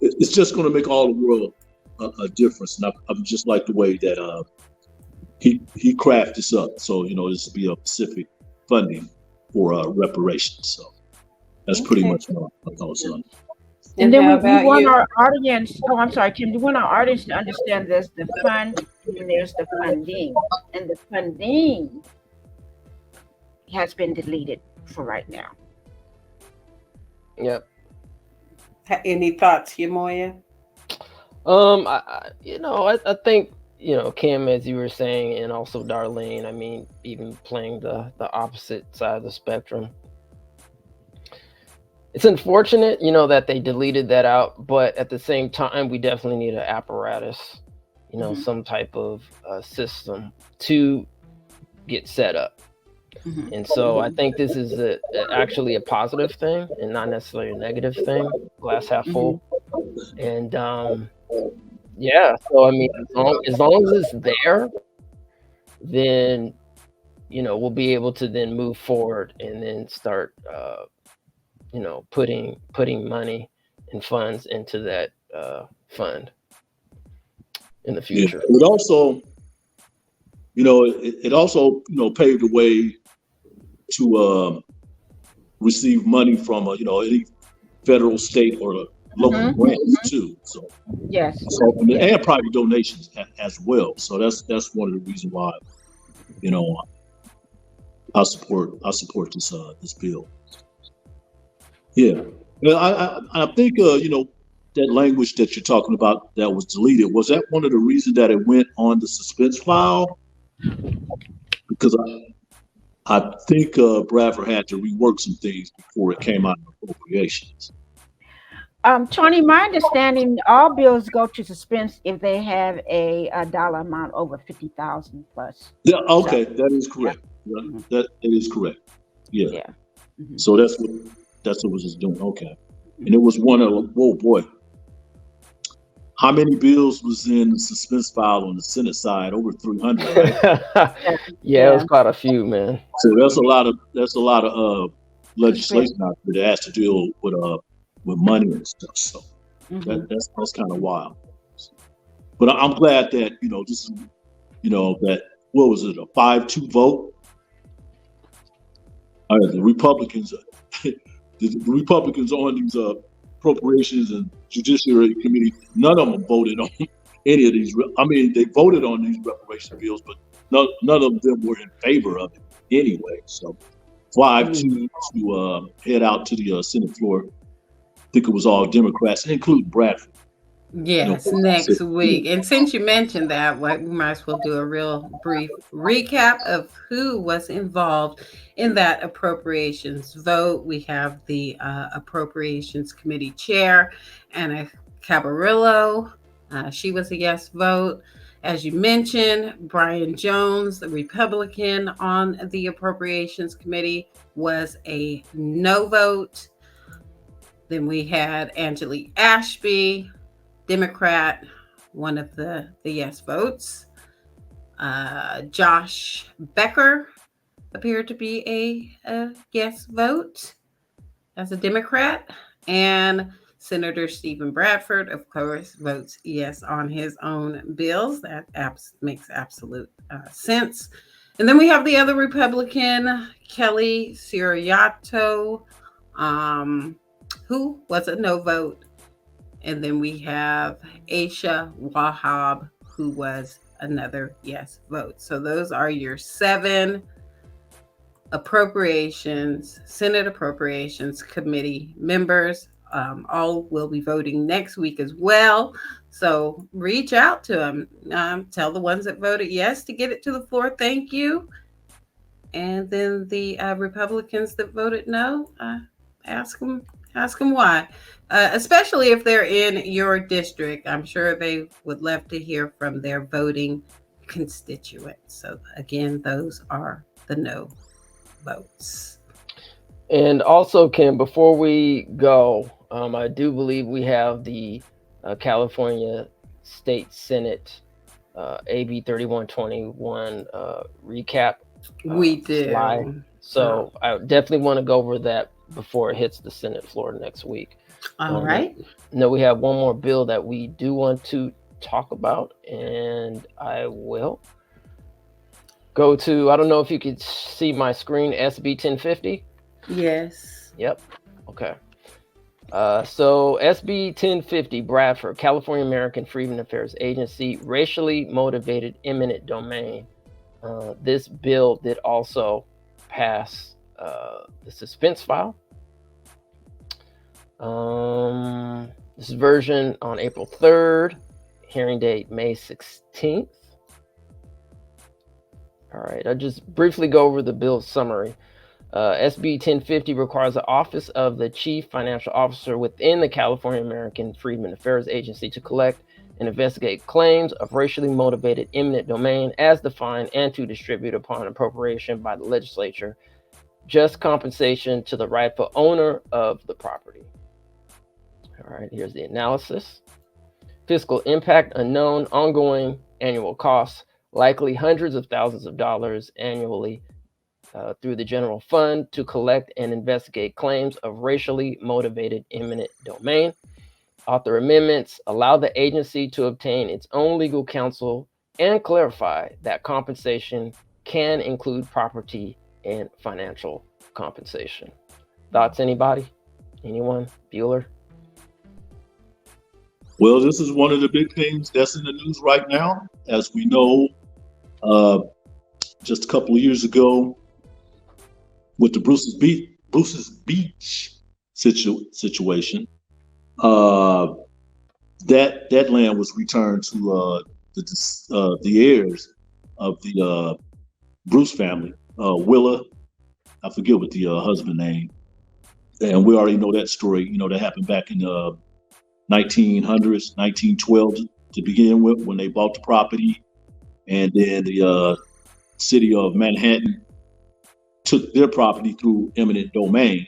it's just going to make all the world a difference. And I'm just like the way that he crafted this up. So this will be a specific funding for reparations. So that's pretty much my thoughts on it. And then we want our audience. Oh, I'm sorry, Kim. We want our audience to understand there's the fund and there's the funding, and the funding has been deleted for right now. Yep. Any thoughts, Yamoya? I think, Kim, as you were saying, and also Darlene, I mean, even playing the opposite side of the spectrum. It's unfortunate, that they deleted that out, but at the same time, we definitely need an apparatus, some type of system to get set up. Mhm. And so I think this is actually a positive thing and not necessarily a negative thing, glass half full. And yeah, so I mean, as long as it's there, then we'll be able to then move forward and then start putting money and funds into that fund in the Yeah. future. It also, it also, paved the way to receive money from, any federal, state, or local grants too. So, Yes. and private donations as well. So that's one of the reasons why, you know, I support this bill. Yeah. Well, I think that language that you're talking about that was deleted, was that one of the reasons that it went on the suspense file? Because I think Bradford had to rework some things before it came out of appropriations. Tony, my understanding, all bills go to suspense if they have a dollar amount over 50,000 plus. Yeah. So, Okay, that is yeah. correct. That it is correct. Yeah. Yeah. Mhm. So that's what was just doing. Okay. And it was one of, oh boy, how many bills was in the suspense file on the Senate side? Over 300, right? Yeah. Yeah, it was Yeah. quite a few, man. So that's a lot of Suspense. legislation out there that has to deal with money and stuff. So Mhm. that's kind of wild. But I'm glad that this is that, what was it, a 5-2 vote? The Republicans, the Republicans on these appropriations and Judiciary Committee, none of them voted on any of these. I mean, they voted on these reparation bills, but none of them were in favor of it anyway. So 5-2 to head out to the Senate floor. I think it was all Democrats, including Bradford. Yes, next week. And since you mentioned that, we might as well do a real brief recap of who was involved in that appropriations vote. We have the Appropriations Committee Chair, Anna Cabarillo. She was a yes vote. As you mentioned, Brian Jones, the Republican on the Appropriations Committee, was a no vote. Then we had Angelique Ashby, Democrat, one of the yes votes. Josh Becker appeared to be a yes vote as a Democrat. And Senator Stephen Bradford, of course, votes yes on his own bills. That makes absolute sense. And then we have the other Republican, Kelly Siriato, who was a no vote. And then we have Aisha Wahab, who was another yes vote. So those are your 7 Senate Appropriations Committee members. All will be voting next week as well. So reach out to them. Tell the ones that voted yes to get it to the floor, thank you. And then the Republicans that voted no, ask them why. Especially if they're in your district. I'm sure they would love to hear from their voting constituents. So again, those are the no votes. And also, Kim, before we go, I do believe we have the California State Senate AB 3121 recap We do. slide. So I definitely want to go over that before it hits the Senate floor next week. All right. No, we have one more bill that we do want to talk about, and I will go to, I don't know if you could see my screen, SB 1050. Yes. Yep. Okay. So SB 1050, Bradford, California American Freedom Affairs Agency, racially motivated eminent domain. This bill did also pass the suspense file. This version on April 3rd. hearing date May 16th. All right, I'll just briefly go over the bill's summary. SB 1050 requires the Office of the Chief Financial Officer within the California American Freedmen Affairs Agency to collect and investigate claims of racially motivated eminent domain as defined and to distribute upon appropriation by the legislature just compensation to the rightful owner of the property. All right, here's the analysis. Fiscal impact unknown, ongoing annual costs, likely hundreds of thousands of dollars annually through the general fund to collect and investigate claims of racially motivated eminent domain. Author amendments allow the agency to obtain its own legal counsel and clarify that compensation can include property and financial compensation. Thoughts, anybody? Anyone? Bueller? Well, this is one of the big things that's in the news right now. As we know, just a couple of years ago, with the Bruce's Beach situation, that land was returned to the heirs of the Bruce family, Willa. I forget what the husband name, and we already know that story. You know, that happened back in the 1900s, 1912 to begin with, when they bought the property, and then the city of Manhattan took their property through eminent domain,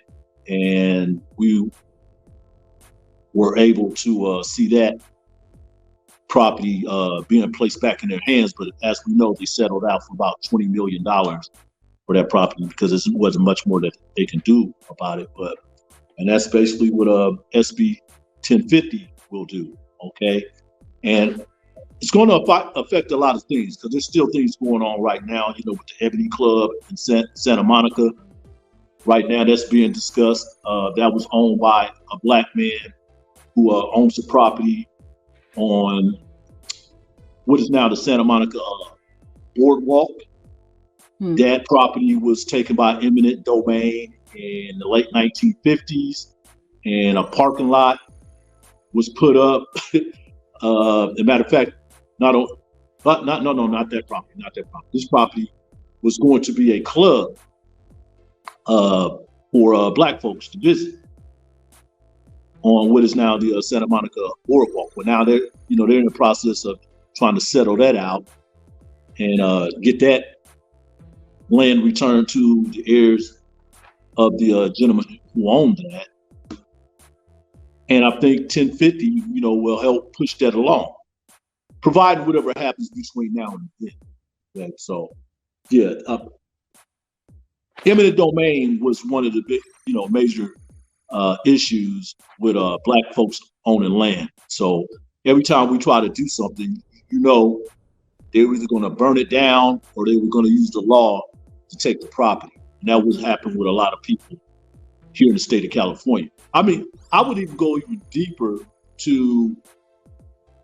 and we were able to see that property being placed back in their hands. But as we know, they settled out for about $20 million for that property because there wasn't much more that they can do about it. And that's basically what SB 1050 will do. Okay, and it's going to affect a lot of things because there's still things going on right now. You know, with the Ebony Club in Santa Monica, right now that's being discussed. That was owned by a black man who owns the property on what is now the Santa Monica Boardwalk. That property was taken by eminent domain in the late 1950s, and a parking lot was put up. As a matter of fact, not that property. This property was going to be a club for black folks to visit on what is now the Santa Monica Boardwalk. But now they're in the process of trying to settle that out and get that land returned to the heirs of the gentleman who owned that. And I think 1050, will help push that along, provided whatever happens between now and then. Yeah, so, yeah, eminent domain was one of the big, major issues with black folks owning land. So every time we try to do something, they were either going to burn it down or they were going to use the law to take the property. And that was happening with a lot of people here in the state of California. I mean, I would even go even deeper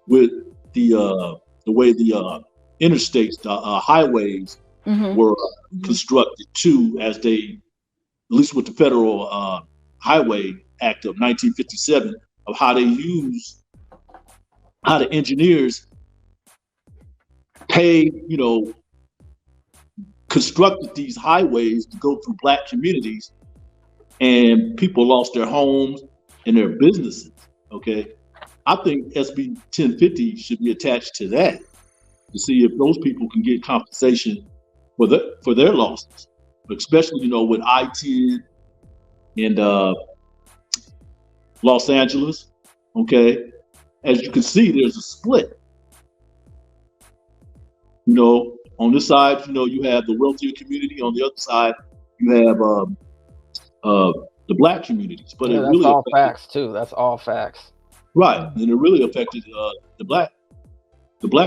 with the way the interstates, the highways were constructed too, as they, at least with the Federal Highway Act of 1957, of how the engineers paid, constructed these highways to go through black communities, and people lost their homes and their businesses. Okay, I think SB 1050 should be attached to that to see if those people can get compensation for their losses, especially with I-10 and Los Angeles. Okay, as you can see, there's a split. On this side, you have the wealthier community. On the other side, you have the black communities. But that's really all facts too. That's all facts. Right, and it really affected the black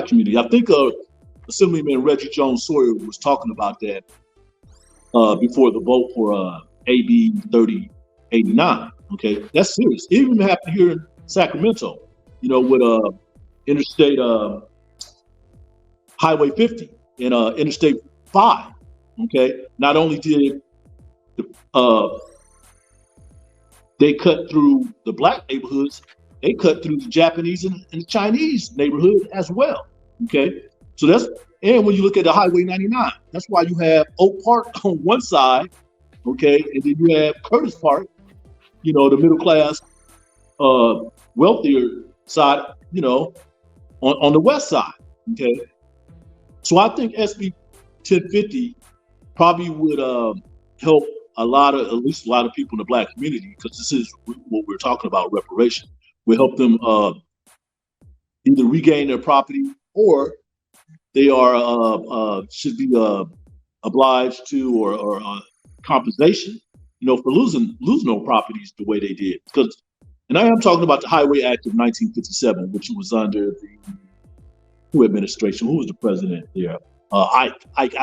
community. I think Assemblyman Reggie Jones Sawyer was talking about that before the vote for AB 3089. Okay, that's serious. It even happened here in Sacramento. With Interstate Highway 50 and Interstate 5. Okay, not only did they cut through the black neighborhoods, they cut through the Japanese and the Chinese neighborhood as well. Okay, so and when you look at the Highway 99, that's why you have Oak Park on one side, okay, and then you have Curtis Park, the middle class, wealthier side, on the west side. Okay, so I think SB 1050 probably would help at least a lot of people in the Black community, because this is what we're talking about, reparation. We help them either regain their property, or they should be obliged to, or compensation, for losing those properties the way they did. And I am talking about the Highway Act of 1957, which was under the administration? Who was the president there? Ike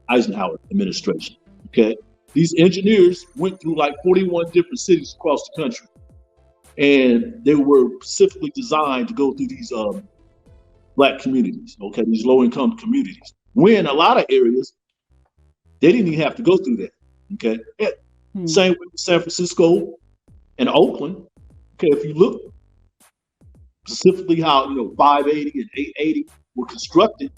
Eisenhower administration. Okay, these engineers went through like 41 different cities across the country, and they were specifically designed to go through these Black communities. Okay, these low-income communities. When a lot of areas they didn't even have to go through that. Okay, same with San Francisco and Oakland. Okay, if you look specifically how 580 and 880 were constructed,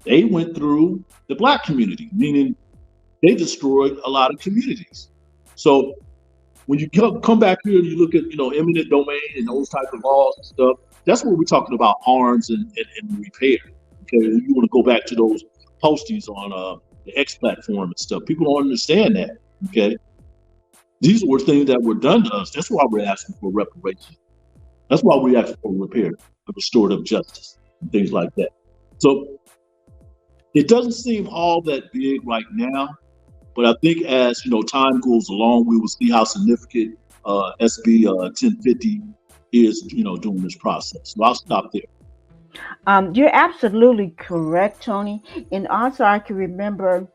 they went through the Black community, meaning they destroyed a lot of communities. So when you come back here and you look at eminent domain and those type of laws and stuff, that's what we're talking about, arms and repair. Okay, you want to go back to those postings on the X platform and stuff. People don't understand that. Okay, these were things that were done to us. That's why we're asking for reparations. That's why we're asking for repair, for restorative justice, and things like that. So it doesn't seem all that big right now, but I think as time goes along, we will see how significant SB 1050 is, during this process. So I'll stop there. You're absolutely correct, Tony. And also, I can remember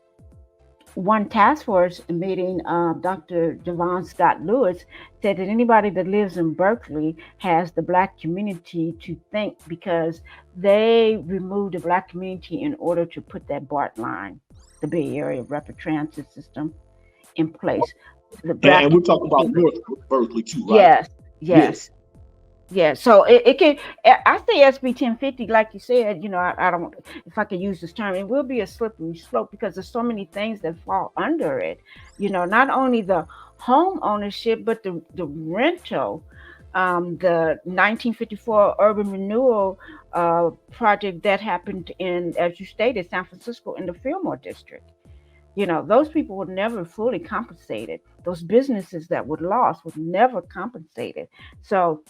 one task force meeting, Dr. Javon Scott Lewis said that anybody that lives in Berkeley has the Black community to thank, because they removed the Black community in order to put that BART line, the Bay Area Rapid Transit System, in place. And we're talking about North Berkeley too, right? Yes. Yeah, so it can. I say SB 1050, like you said. I don't. If I could use this term, it will be a slippery slope, because there's so many things that fall under it. Not only the home ownership, but the rental. The 1954 urban renewal project that happened in, as you stated, San Francisco, in the Fillmore district. Those people were never fully compensated. Those businesses that were lost were never compensated. So,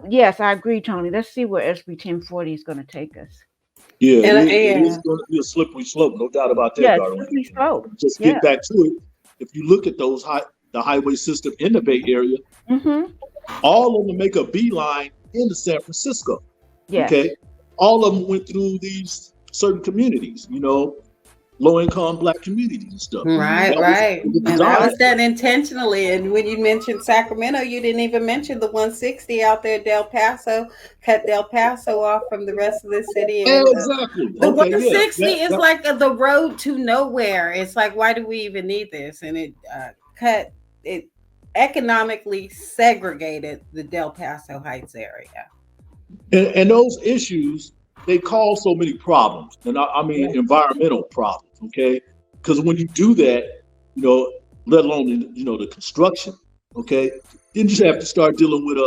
yes, I agree, Tony. Let's see where SB 1040 is going to take us. Yeah, it is going to be a slippery slope, no doubt about that, Darlene. Slippery slope. Just get back to it. If you look at those the highway system in the Bay Area, all of them make a beeline into San Francisco. Yes. Okay, all of them went through these certain communities. Low-income Black communities and stuff. Right. And that was done intentionally. And when you mentioned Sacramento, you didn't even mention the 160 out there, Del Paso, cut Del Paso off from the rest of the city. And, exactly. The 160 is like the road to nowhere. It's like, why do we even need this? And it economically segregated the Del Paso Heights area. And those issues, they cause so many problems, and I mean environmental problems. Okay, because when you do that, let alone the construction. Okay, then you have to start dealing with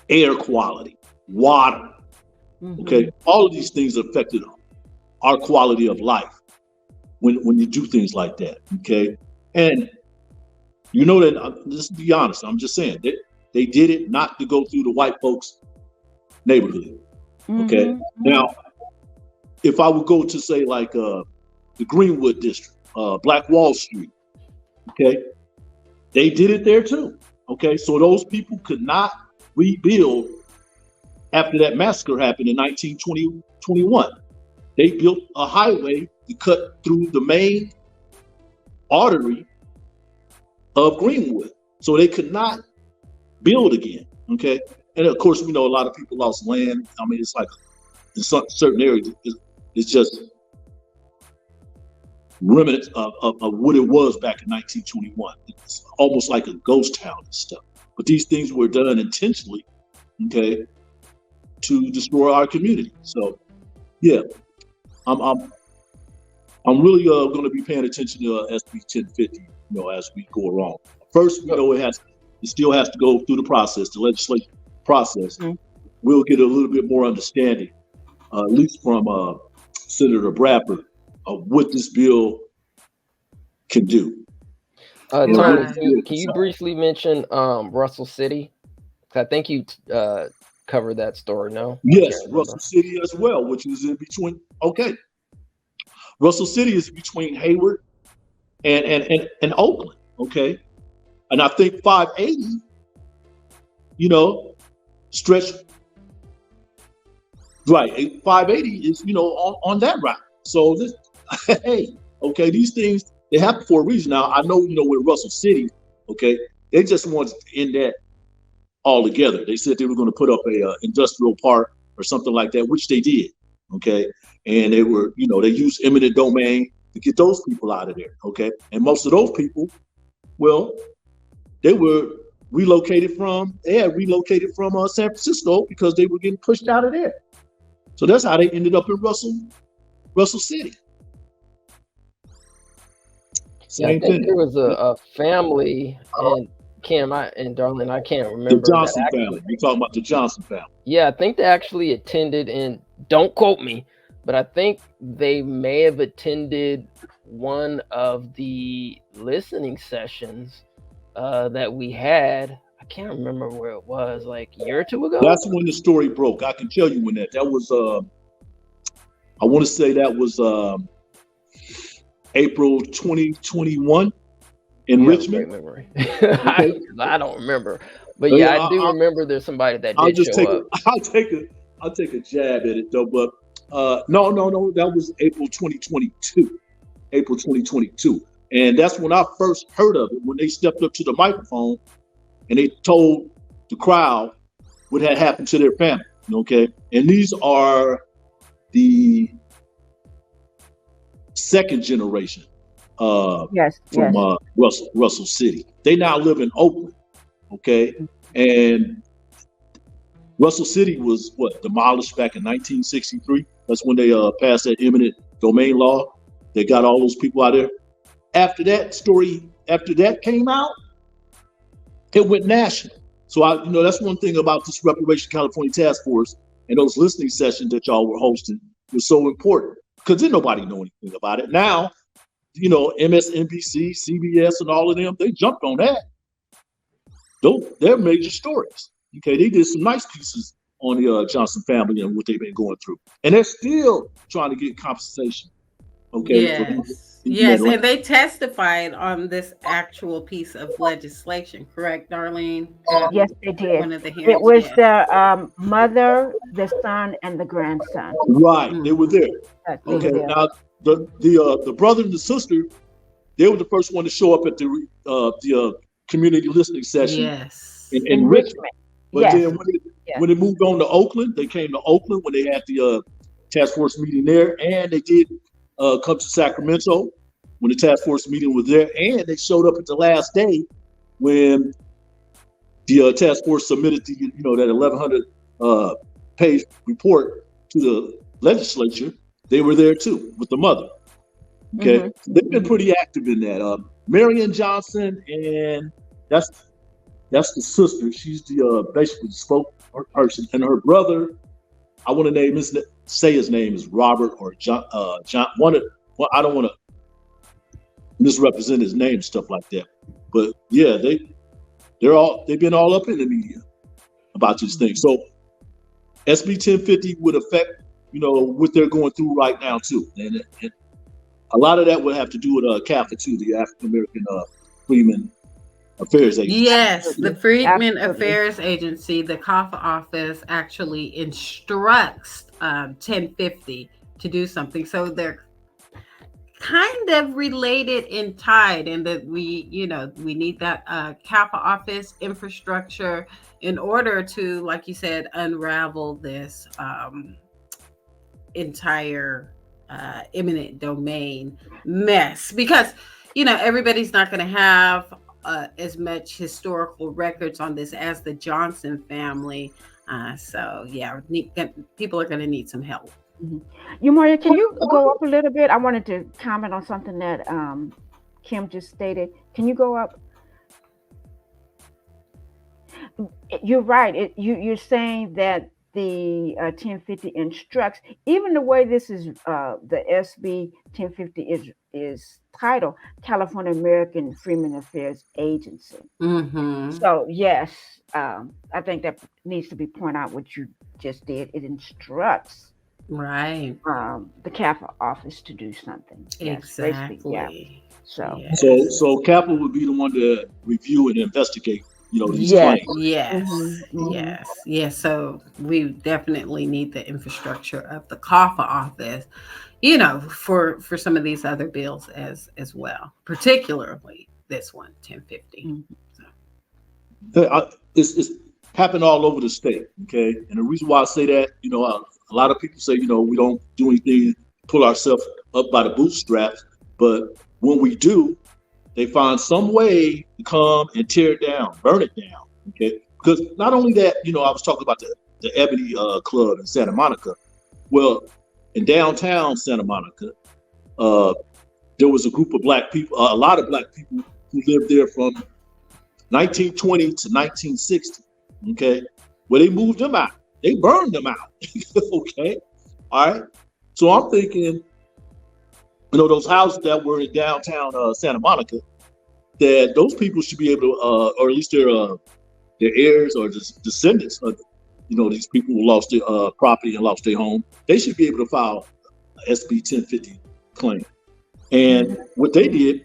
air quality, water. Okay, all of these things affected our quality of life when you do things like that. Okay, and that, just be honest, I'm just saying they did it not to go through the white folks' neighborhood. Okay. Now, if I would go to say like the Greenwood district, Black Wall Street, okay, they did it there too. Okay, so those people could not rebuild after that massacre happened in 1921. They built a highway to cut through the main artery of Greenwood, so they could not build again. Okay. And of course, we know a lot of people lost land. I mean, it's like in certain areas, it's just remnants of what it was back in 1921. It's almost like a ghost town and stuff. But these things were done intentionally, okay, to destroy our community. So, yeah, I'm really going to be paying attention to SB 1050, as we go along. First, it still has to go through the process, the legislation process. Mm-hmm. We'll get a little bit more understanding, at least from Senator Bradford, of what this bill can do. Tom, can you briefly mention Russell City? I think you covered that story, no? Yes, Russell City as well, which is in between. Okay. Russell City is between Hayward and Oakland, okay? And I think 580, stretch, right, 580 is, on that route. So, these things, they happen for a reason. Now, I know, with Russell City, okay, they just wanted to end that altogether. They said they were going to put up a industrial park or something like that, which they did, okay? And they were, they used eminent domain to get those people out of there, okay? And most of those people, well, they had relocated from San Francisco because they were getting pushed out of there. So that's how they ended up in Russell City. I think there was a family, and Kim and Darlene, I can't remember. The Johnson family. You're talking about the Johnson family. Yeah, I think they actually attended, and don't quote me, but I think they may have attended one of the listening sessions that we had. I can't remember where it was, like a year or two ago. That's when the story broke. I can tell you when that was. I want to say that was April 2021 in Richmond. Great memory. I don't remember, but yeah, I do remember there's somebody that did show up. I'll take a jab at it though, but no, that was April 2022. April 2022, and that's when I first heard of it, when they stepped up to the microphone and they told the crowd what had happened to their family. Okay, and these are the second generation from Russell City. They now live in Oakland, okay? And Russell City was demolished back in 1963. That's when they passed that eminent domain law. They got all those people out there. After that came out, it went national. So that's one thing about this Reparations California Task Force and those listening sessions that y'all were hosting was so important, because didn't nobody know anything about it. Now, MSNBC, CBS, and all of them, they jumped on that. They're major stories. Okay, they did some nice pieces on the Johnson family and what they've been going through, and they're still trying to get compensation. Okay. Yes, and they testified on this actual piece of legislation, correct, Darlene? Yes, they did. One of the hearings, it was the mother, the son, and the grandson. Right, they were there. Okay, now the brother and the sister, they were the first one to show up at the community listening session in Richmond. But then when they moved on to Oakland, they came to Oakland when they had the task force meeting there, and they did come to Sacramento when the task force meeting was there, and they showed up at the last day when the task force submitted the that 1,100 page report to the legislature. They were there too with the mother. Okay, mm-hmm. They've been pretty active in that. Marion Johnson, and that's the sister. She's the basically the spokesperson, and her brother, I want to say his name is Robert or John. I don't want to misrepresent his name, stuff like that. But yeah, they've been all up in the media about this thing. So SB 1050 would affect what they're going through right now too, and a lot of that would have to do with CAFA too, the African American Freedmen Affairs Agency. Yes, the Freedmen Affairs Agency, the CAFA office actually instructs 1050 to do something. So they're kind of related and tied, in that we need that CAFA office infrastructure in order to, like you said, unravel this entire eminent domain mess, because everybody's not going to have as much historical records on this as the Johnson family. So yeah, people are going to need some help. Umaria, can you go up a little bit? I wanted to comment on something that Kim just stated. Can you go up? You're right. You're saying that the 1050 instructs, even the way this is, the SB 1050 is titled California American Freedmen Affairs Agency. So yes, I think that needs to be pointed out what you just did. It instructs right the CAFA office to do something. Exactly. Yeah. So yes. So CAFA would be the one to review and investigate, these claims. Yes. So we definitely need the infrastructure of the CAFA office, for some of these other bills as well, particularly this one, 1050. It's happened all over the state, okay? And the reason why I say that, a lot of people say, we don't do anything, pull ourselves up by the bootstraps, but when we do, they find some way to come and tear it down, burn it down, okay? Because not only that, I was talking about the Ebony Club in Santa Monica. Well, in downtown Santa Monica, there was a group of black people, a lot of black people who lived there from 1920 to 1960, okay? Well, they moved them out. They burned them out, okay? All right? So I'm thinking, those houses that were in downtown Santa Monica, that those people should be able to, or at least their heirs or descendants of, these people who lost their property and lost their home, they should be able to file a SB 1050 claim. And what they did,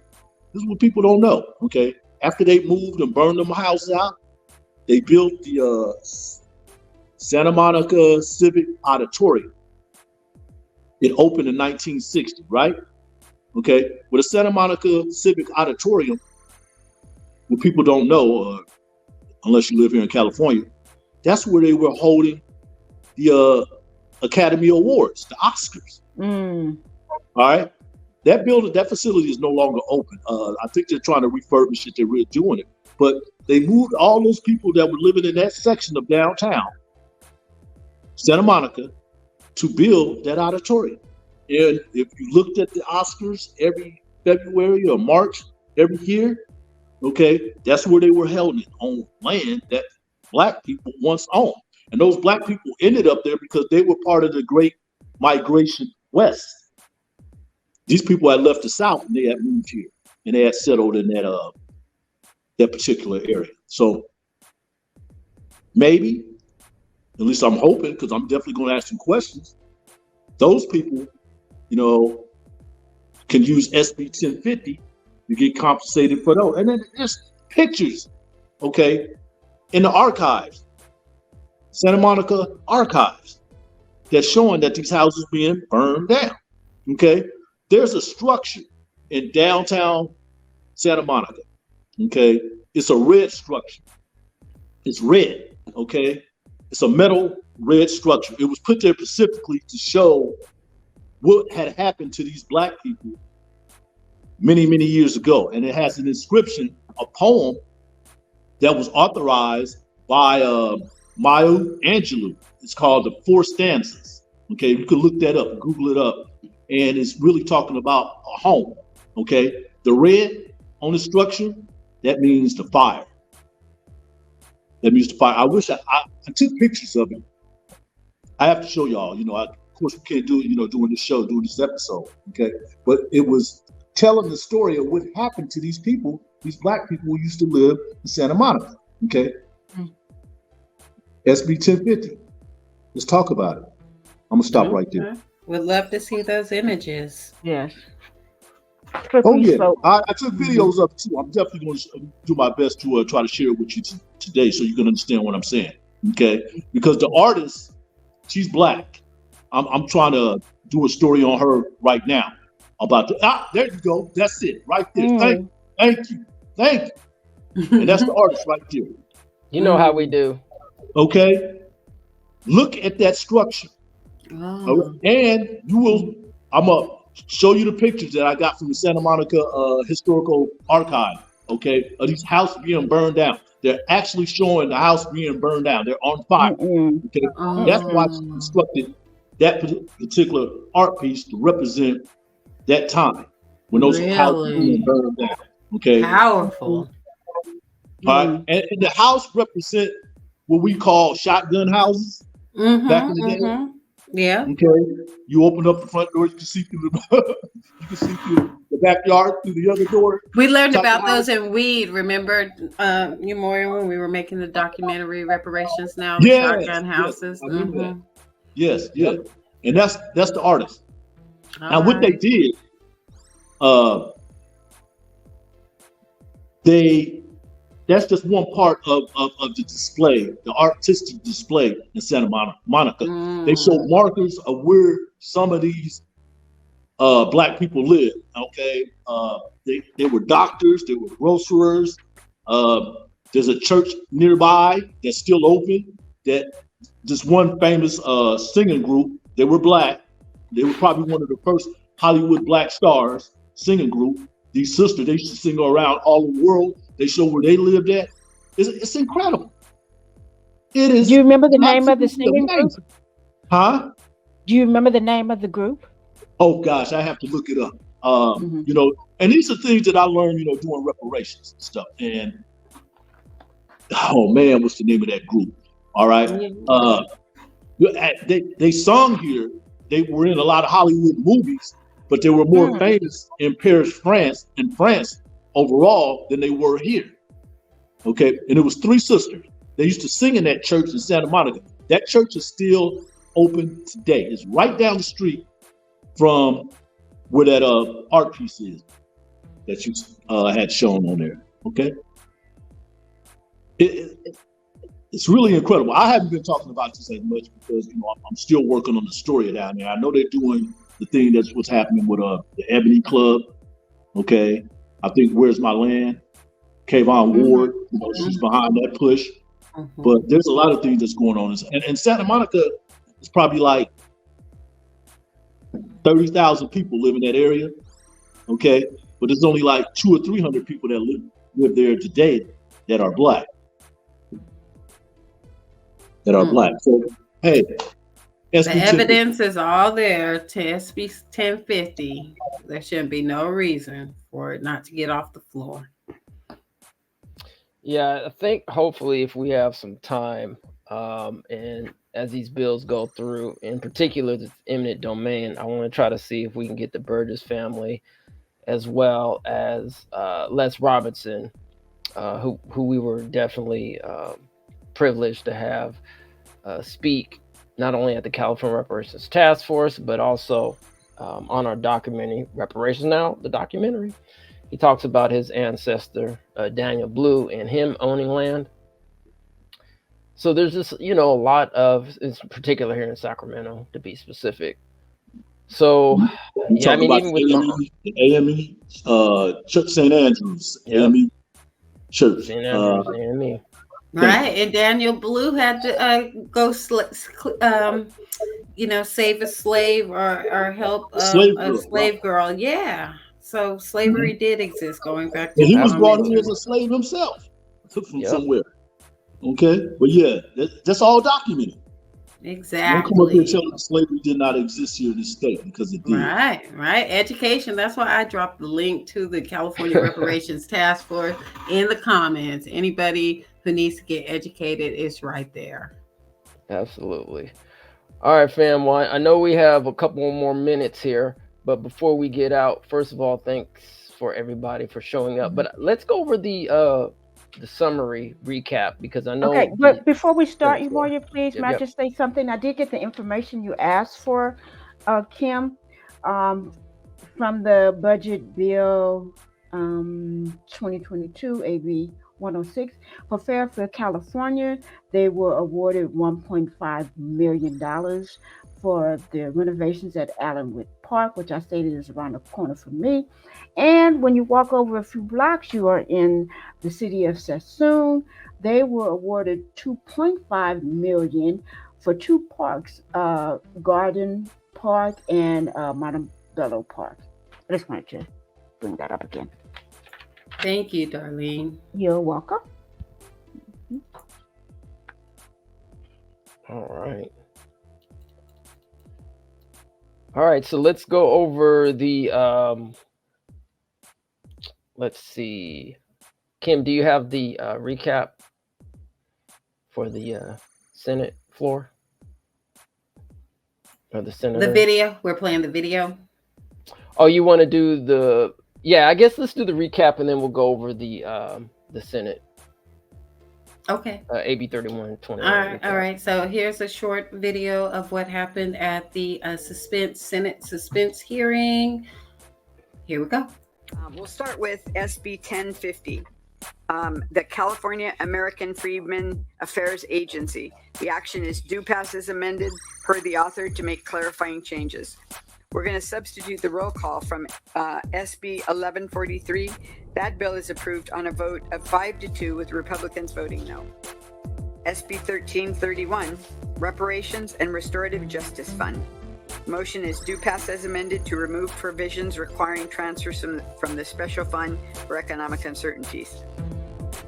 this is what people don't know, okay? After they moved and burned them houses out, they built the Santa Monica Civic Auditorium. It opened in 1960, right? Okay, with the Santa Monica Civic Auditorium, what people don't know, unless you live here in California, that's where they were holding the Academy Awards, the Oscars. All right, that facility is no longer open. I think they're trying to refurbish it. They're redoing it, but they moved all those people that were living in that section of downtown Santa Monica to build that auditorium. And if you looked at the Oscars every February or March every year, okay, that's where they were held on land that black people once owned. And those black people ended up there because they were part of the Great Migration West. These people had left the South and they had moved here and they had settled in that particular area. So maybe, at least I'm hoping, because I'm definitely going to ask some questions, those people can use SB 1050 to get compensated for those. And then there's pictures, okay, in the archives, Santa Monica archives, that's showing that these houses being burned down, okay? There's a structure in downtown Santa Monica, okay? It's a red structure. It's red, okay? It's a metal red structure. It was put there specifically to show what had happened to these black people many, many years ago. And it has an inscription, a poem that was authorized by Maya Angelou. It's called The Four Stanzas. Okay, you can look that up, Google it up. And it's really talking about a home, okay? The red on the structure, that means the fire. That means the fire. I wish I took pictures of it. I have to show y'all, of course we can't do it, doing this show, doing this episode, okay? But it was telling the story of what happened to these people, these black people who used to live in Santa Monica, okay? SB 1050. Let's talk about it. I'm gonna stop right there. Would love to see those images. Yes. Oh yeah, I took videos of it too. I'm definitely going to do my best to try to share it with you today, so you can understand what I'm saying. Okay, because the artist, she's black. I'm trying to do a story on her right now about there you go. That's it right there. Thank you. And that's the artist right there. You know how we do. Okay, look at that structure, and you will I'm gonna show you the pictures that I got from the Santa Monica Historical Archive. Okay, of these houses being burned down. They're actually showing the house being burned down. They're on fire. Mm-mm. Okay, that's why she Oh, constructed that particular art piece to represent that time when those houses were being really burned down. Okay, powerful. all right, and the house represent what we call shotgun houses back in the day. Yeah. Okay, you open up the front door, you can see through the you can see through the backyard through the other door. We learned Type of about house. those in Weed. Remember, you more when we were making the documentary Reparations Now, the Yes, shotgun yes, houses. I remember that. Yes, yes, and that's the artist. All Now, what they right. did, they that's just one part of the display, the artistic display in Santa Monica. They show markers of where some of these black people live. Okay, they were doctors, they were grocers. There's a church nearby that's still open. That this one famous singing group. They were black. They were probably one of the first Hollywood black stars singing group. These sisters, they used to sing around all the world. They show where they lived at. It's incredible. It is. Do you remember the name of the absolutely singing group? amazing. Huh? Do you remember the name of the group? Oh gosh, I have to look it up. Mhm. You know, and these are things that I learned, you know, doing reparations and stuff. And oh man, what's the name of that group? All right. They sung here. They were in a lot of Hollywood movies, but they were more famous in Paris, France, overall than they were here. Okay, and it was three sisters. They used to sing in that church in Santa Monica. That church is still open today. It's right down the street from where that art piece is that you had shown on there. Okay, it's really incredible. I haven't been talking about this as much because you know I'm still working on the story down there. I know they're doing the thing that's what's happening with the Ebony Club. Okay, I think Where's My Land? Kayvon Ward, you know, she's behind that push. But there's a lot of things that's going on. And Santa Monica is probably like 30,000 people live in that area. Okay. But there's only like 200 or 300 people that live there today that are black. Black. So, hey, The evidence is all there. SB 1050. There shouldn't be no reason for it not to get off the floor. Yeah, I think hopefully if we have some time, and as these bills go through, in particular the eminent domain, I want to try to see if we can get the Burgess family, as well as Les Robinson, who we were definitely privileged to have speak not only at the California Reparations Task Force, but also on our documentary Reparations Now, the documentary. He talks about his ancestor, Daniel Blue, and him owning land. So there's just, you know, a lot of, in particular here in Sacramento, to be specific. So, yeah, I mean, even with AME, Church St. Andrews, AME Church. St. Andrews, AME. Right, and Daniel Blue had to go, you know, save a slave or help a slave girl. Yeah. So slavery did exist going back to. And he was brought in as a slave himself from somewhere. Okay, but yeah, that's all documented. Exactly. Don't come up here and tell us slavery did not exist here in this state, because it did. Right. Education. That's why I dropped the link to the California Reparations Task Force in the comments. Anybody who needs to get educated is right there. Absolutely. All right, fam. Well, I know we have a couple more minutes here, but before we get out, first of all, thanks for everybody for showing up. But let's go over the summary recap, because I know. Okay, but before we start, Ewoya, please, may I just say something? I did get the information you asked for, Kim, from the budget bill 2022 AB 106 for Fairfield, California. They were awarded $1.5 million for the renovations at Allenwood Park, which I stated is around the corner from me. And when you walk over a few blocks, you are in the city of Sassoon. They were awarded $2.5 million for two parks, Garden Park and the little part. I just wanted to bring that up again. Thank you, Darlene. You're welcome. All right. All right, so let's go over the let's see. Kim, do you have the recap for the Senate floor? Or the Senate? The video. We're playing the video. Oh, you want to do the? Yeah, I guess let's do the recap and then we'll go over the Senate. Okay. AB 3121. All right. So here's a short video of what happened at the Senate suspense hearing. Here we go. We'll start with SB 1050. The California American Freedmen Affairs Agency. The action is due pass as amended per the author to make clarifying changes. We're going to substitute the roll call from SB 1143. That bill is approved on a vote of 5-2 with Republicans voting no. SB 1331, Reparations and Restorative Justice Fund. Motion is due pass as amended to remove provisions requiring transfers from the Special Fund for Economic Uncertainties.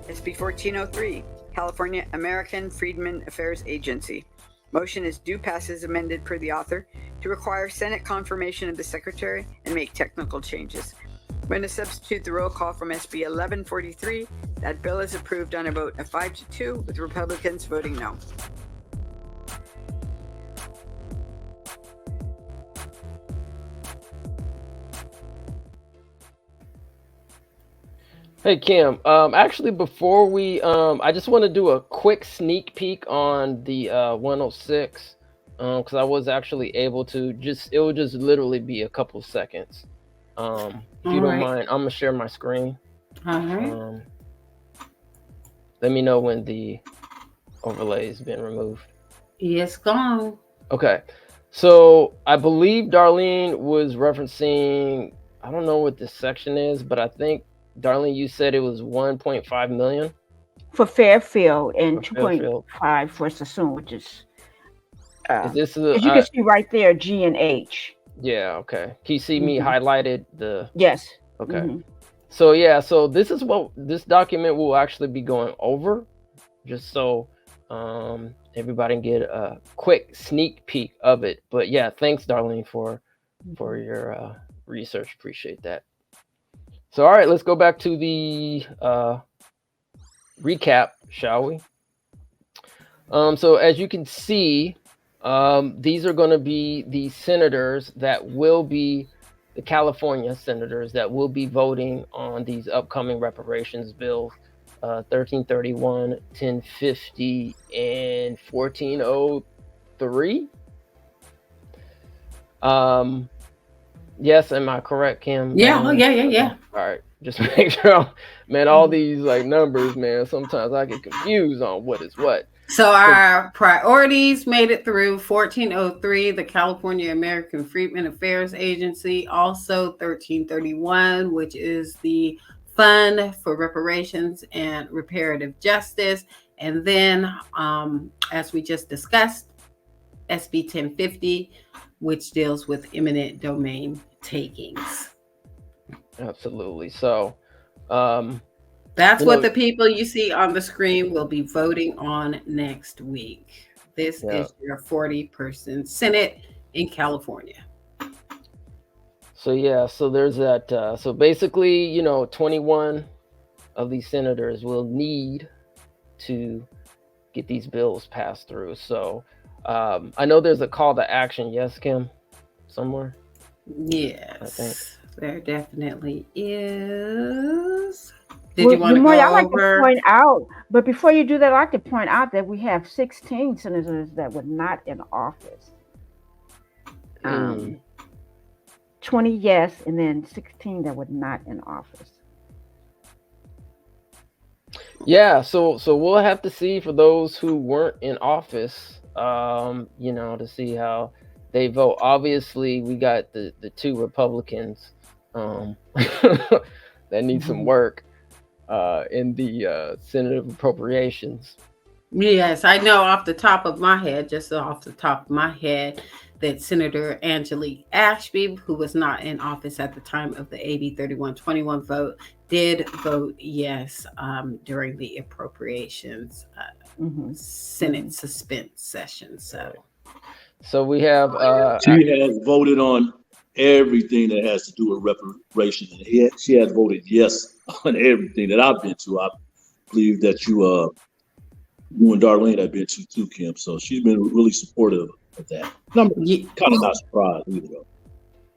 SB 1403, California American Freedmen Affairs Agency. Motion is due pass as amended per the author to require Senate confirmation of the Secretary and make technical changes. We're going to substitute the roll call from SB 1143. That bill is approved on a vote of 5-2 with Republicans voting no. Hey Kim, actually before we, I just want to do a quick sneak peek on the 106, because I was actually able to it will just literally be a couple seconds. If you don't mind, I'm gonna share my screen. All right. Let me know when the overlay has been removed. It's gone. Okay, so I believe Darlene was referencing, I don't know what this section is, but I think Darlene, you said it was 1.5 million for Fairfield and for 2.5 for Sassoon, which is this as you can see right there, G and H. Yeah, okay. Can you see me highlighted the? Yes. Okay. So yeah, so this is what this document will actually be going over, just so everybody can get a quick sneak peek of it. But yeah, thanks, Darlene, for your research. Appreciate that. So, all right, let's go back to the recap, shall we? So as you can see, these are going to be the senators that will be the California senators that will be voting on these upcoming reparations bills, 1331, 1050, and 1403. Yes, am I correct, Kim? Yeah, yeah. All right, just make sure, man, all these like numbers, man, sometimes I get confused on what is what. So our priorities made it through 1403, the California American Freedmen Affairs Agency, also 1331, which is the Fund for Reparations and Reparative Justice. And then, as we just discussed, SB 1050, which deals with eminent domain takings. Absolutely. So that's what the people you see on the screen will be voting on next week. This is your 40-person Senate in California. So yeah, so there's that. So basically, 21 of these senators will need to get these bills passed through. So I know there's a call to action. Yes, Kim? Somewhere? Yes, I think there definitely is. Did you want to go I'd like over? to point out, but before you do that, I'd like to point out that we have 16 senators that were not in office. 20 yes, and then 16 that were not in office. Yeah, so we'll have to see for those who weren't in office, to see how they vote. Obviously, we got the two Republicans that need some work in the Senate of Appropriations. Yes, I know off the top of my head, just off the top of my head, that Senator Angelique Ashby, who was not in office at the time of the AB 3121 vote, did vote yes during the appropriations Mm-hmm. Senate suspense session. So we have She has voted on everything that has to do with reparations, and she has voted yes on everything that I've been to. I believe that you and Darlene have been to too, Kim. So she's been really supportive of that. And I'm kind of not surprised either, though.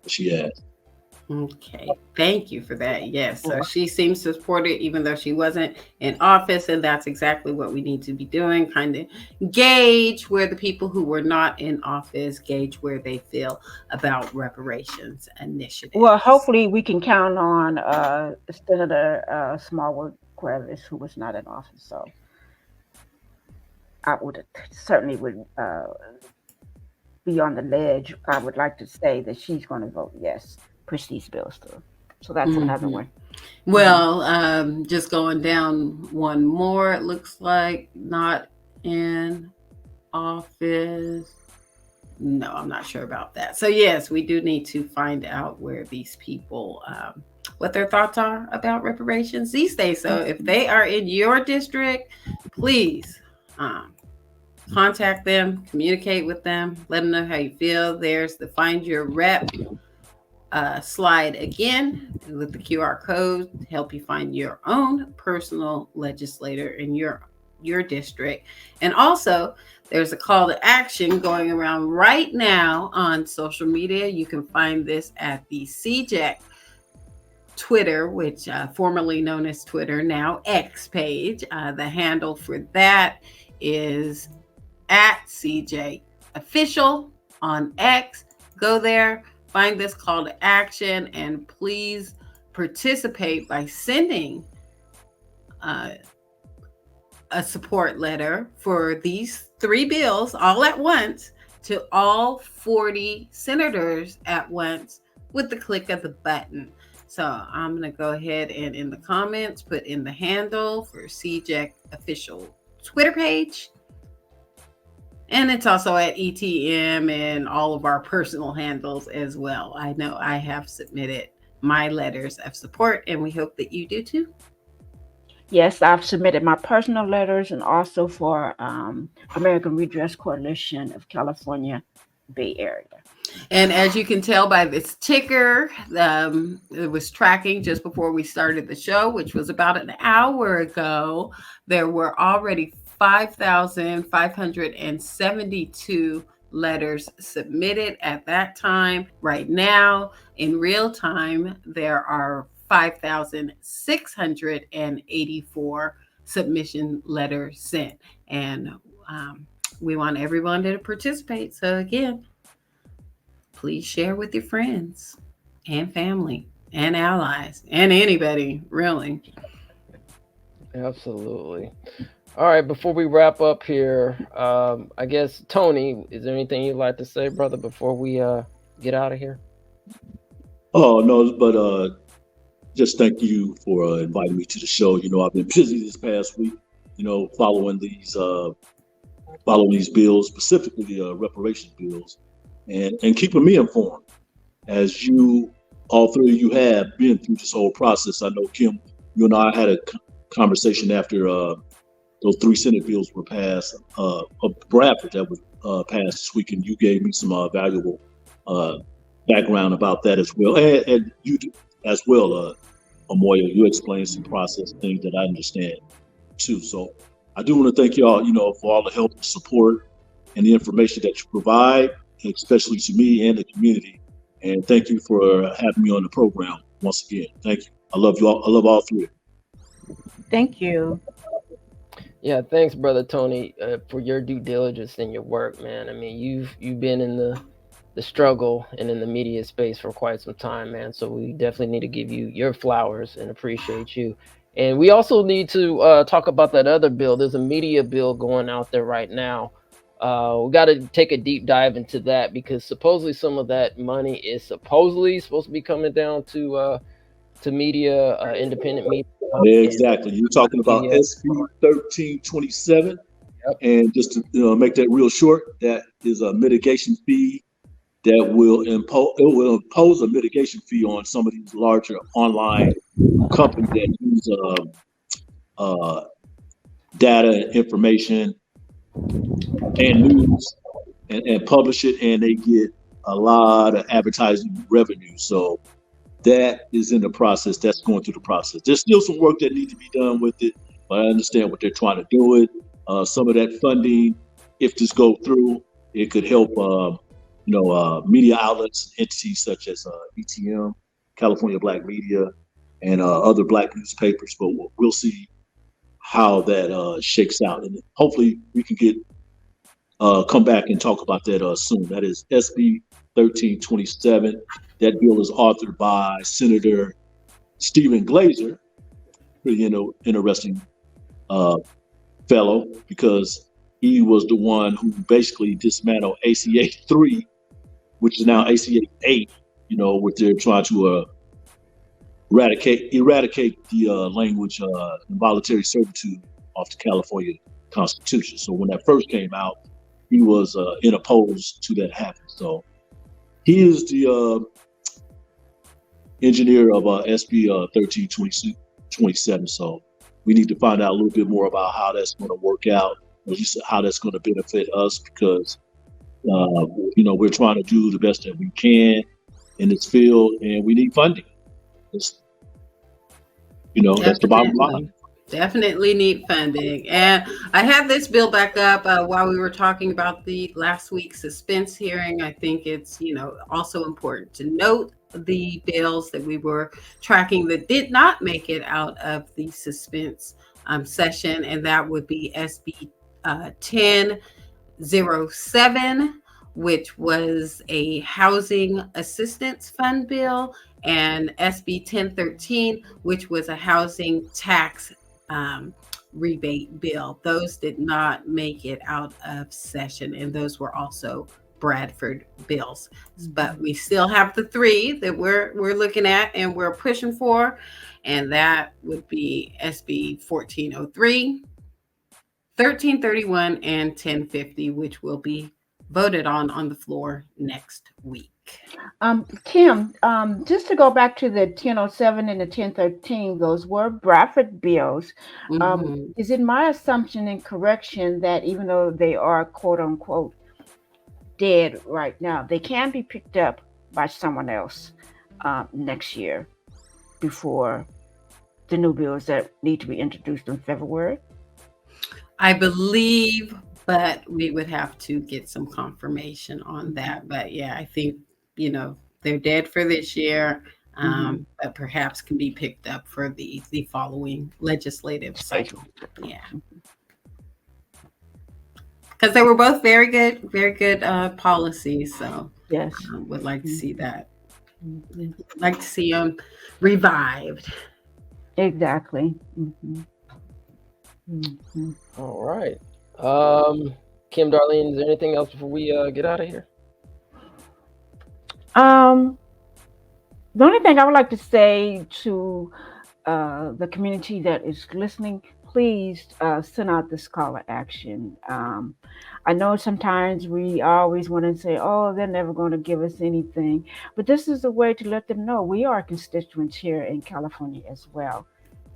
But she has. Okay, thank you for that. Yes, so she seems to support it even though she wasn't in office, and that's exactly what we need to be doing, kind of gauge where the people who were not in office, gauge where they feel about reparations initiatives. Well, hopefully we can count on Senator Smallwood Cuevas, who was not in office. So I would certainly would be on the ledge. I would like to say that she's going to vote yes, push these bills through. So that's another one. Well, just going down one more, it looks like not in office. No, I'm not sure about that. So yes, we do need to find out where these people, what their thoughts are about reparations these days. So if they are in your district, please contact them, communicate with them, let them know how you feel. There's the Find Your Rep slide again with the QR code to help you find your own personal legislator in your district. And also, there's a call to action going around right now on social media. You can find this at the CJEC Twitter, which formerly known as Twitter, now X page. The handle for that is at CJ Official on X. Go there, find this call to action, and please participate by sending a support letter for these 3 bills all at once to all 40 senators at once with the click of the button. So I'm going to go ahead and in the comments put in the handle for CJEC Official Twitter page. And it's also at ETM and all of our personal handles as well. I know I have submitted my letters of support, and we hope that you do too. Yes, I've submitted my personal letters and also for American Redress Coalition of California Bay Area. And as you can tell by this ticker, it was tracking just before we started the show, which was about an hour ago. There were already 5,572 letters submitted at that time. Right now, in real time, there are 5,684 submission letters sent. And we want everyone to participate. So again, please share with your friends and family and allies and anybody, really. Absolutely. All right, before we wrap up here, I guess, Tony, is there anything you'd like to say, brother, before we get out of here? Oh, no, but just thank you for inviting me to the show. You know, I've been busy this past week, you know, following these bills, specifically the reparation bills, and keeping me informed. As all 3 of you have been through this whole process. I know, Kim, you and I had a conversation after those 3 Senate bills were passed, Bradford that was passed this week, and you gave me some valuable background about that as well. And you as well, Amoya, you explained some process things that I understand too. So I do want to thank y'all, you know, for all the help and support and the information that you provide, especially to me and the community. And thank you for having me on the program once again. Thank you. I love you all. I love all 3. Thank you. Yeah, thanks, brother Tony, for your due diligence and your work, man. I mean, you've been in the struggle and in the media space for quite some time, man. So we definitely need to give you your flowers and appreciate you. And we also need to talk about that other bill. There's a media bill going out there right now. We got to take a deep dive into that because supposedly some of that money is supposed to be coming down to media, independent media. Exactly. You're talking about SB 1327. Yep. And just to make that real short, that is a mitigation fee that will impose a mitigation fee on some of these larger online companies that use data and information and news and publish it, and they get a lot of advertising revenue. So that is in the process. That's going through the process. There's still some work that needs to be done with it, but I understand what they're trying to do. Some of that funding, if this go through, it could help media outlets, entities such as ETM, California Black Media, and other Black newspapers. But we'll see how that shakes out, and hopefully we can get come back and talk about that soon. That is SB 1327. That bill is authored by Senator Stephen Glazer, pretty interesting fellow, because he was the one who basically dismantled ACA 3, which is now ACA 8, what they're trying to eradicate the language involuntary servitude off the California Constitution. So when that first came out, he was opposed to that happening. So he is the engineer of SB 1327. So we need to find out a little bit more about how that's going to work out, or at least how that's going to benefit us, because we're trying to do the best that we can in this field, and we need funding. That's the bottom line. Definitely need funding. And I have this bill back up while we were talking about the last week's suspense hearing. I think it's, also important to note the bills that we were tracking that did not make it out of the suspense session, and that would be SB 1007, which was a housing assistance fund bill, and SB 1013, which was a housing tax rebate bill. Those did not make it out of session, and those were also Bradford bills. But we still have the three that we're looking at and we're pushing for, and that would be SB 1403, 1331, and 1050, which will be voted on the floor next week. Kim, just to go back to the 1007 and the 1013, those were Bradford bills. Is it my assumption and correction that even though they are quote unquote dead right now, they can be picked up by someone else next year before the new bills that need to be introduced in February? I believe, but we would have to get some confirmation on that. But yeah, I think, they're dead for this year, but perhaps can be picked up for the following legislative cycle. Yeah. Because they were both very good policies. So yes, would like to see that. Would like to see them revived. Exactly. All right. Kim, Darlene, is there anything else before we get out of here? The only thing I would like to say to the community that is listening, please send out this call to action. I know sometimes we always want to say, oh, they're never going to give us anything, but this is a way to let them know we are constituents here in California as well.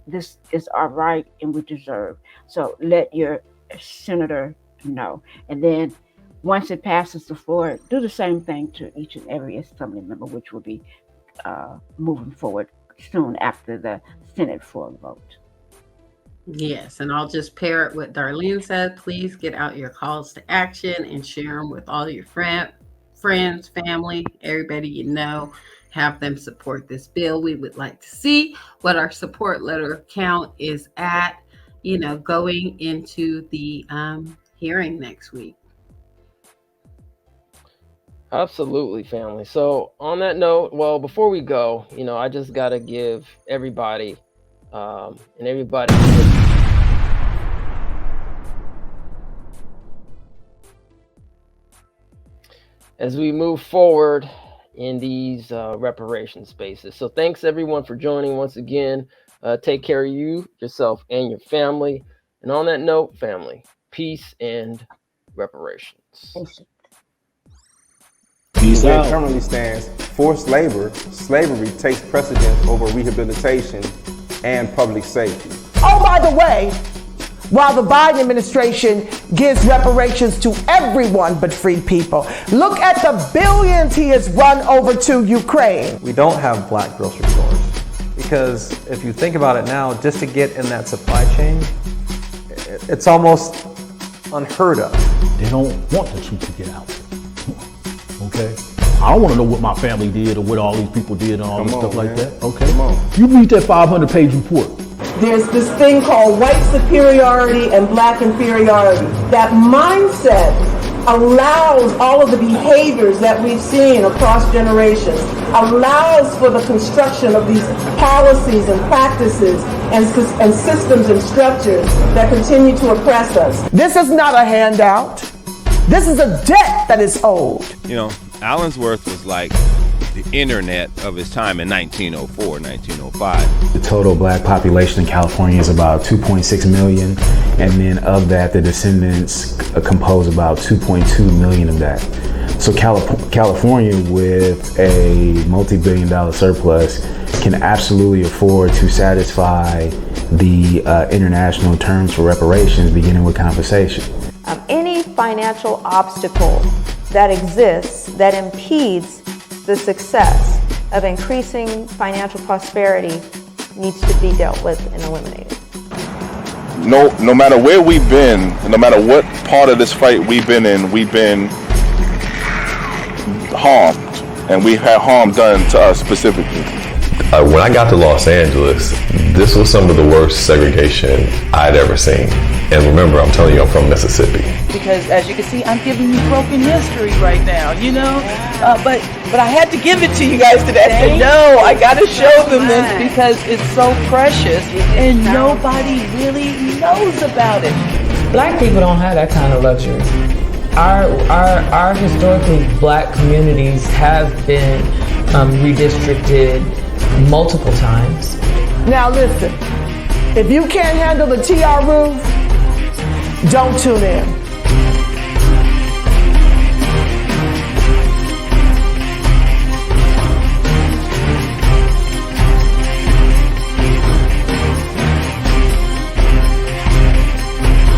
This is our right and we deserve. So let your senator know. And then once it passes the floor, do the same thing to each and every assembly member, which will be moving forward soon after the Senate floor vote. Yes, and I'll just pair it with Darlene said. Please get out your calls to action and share them with all your friends, family, everybody you know. Have them support this bill. We would like to see what our support letter count is at, going into the hearing next week. Absolutely, family. So on that note, well, before we go, I just got to give everybody as we move forward in these reparation spaces. So thanks everyone for joining once again. Take care of yourself and your family. And on that note, family, Peace and reparations. Peace The out. way it currently stands, forced labor, slavery takes precedence over rehabilitation and public safety. Oh, by the way, while the Biden administration gives reparations to everyone but free people, look at the billions he has run over to Ukraine. We don't have black grocery stores because if you think about it now, just to get in that supply chain, it's almost unheard of. They don't want the truth to get out. Okay? I don't want to know what my family did or what all these people did and all this stuff like that. Okay? You read that 500-page report. There's this thing called white superiority and black inferiority. That mindset allows all of the behaviors that we've seen across generations, allows for the construction of these policies and practices and systems and structures that continue to oppress us. This is not a handout. This is a debt that is owed. You know, Allensworth was like the internet of his time in 1904, 1905. The total black population in California is about 2.6 million, and then of that, the descendants compose about 2.2 million of that. So California, with a multi-billion-dollar surplus, can absolutely afford to satisfy the international terms for reparations, beginning with compensation. Any financial obstacle that exists that impedes the success of increasing financial prosperity needs to be dealt with and eliminated. No matter where we've been, no matter what part of this fight we've been in, we've been harmed, and we've had harm done to us specifically. When I got to Los Angeles, this was some of the worst segregation I'd ever seen. And remember, I'm telling you, I'm from Mississippi. Because as you can see, I'm giving you broken history right now, you know? But I had to give it to you guys today. No, I got to show them this because it's so precious and nobody really knows about it. Black people don't have that kind of luxury. Our historically black communities have been redistricted multiple times. Now listen, if you can't handle the TR roof, don't tune in.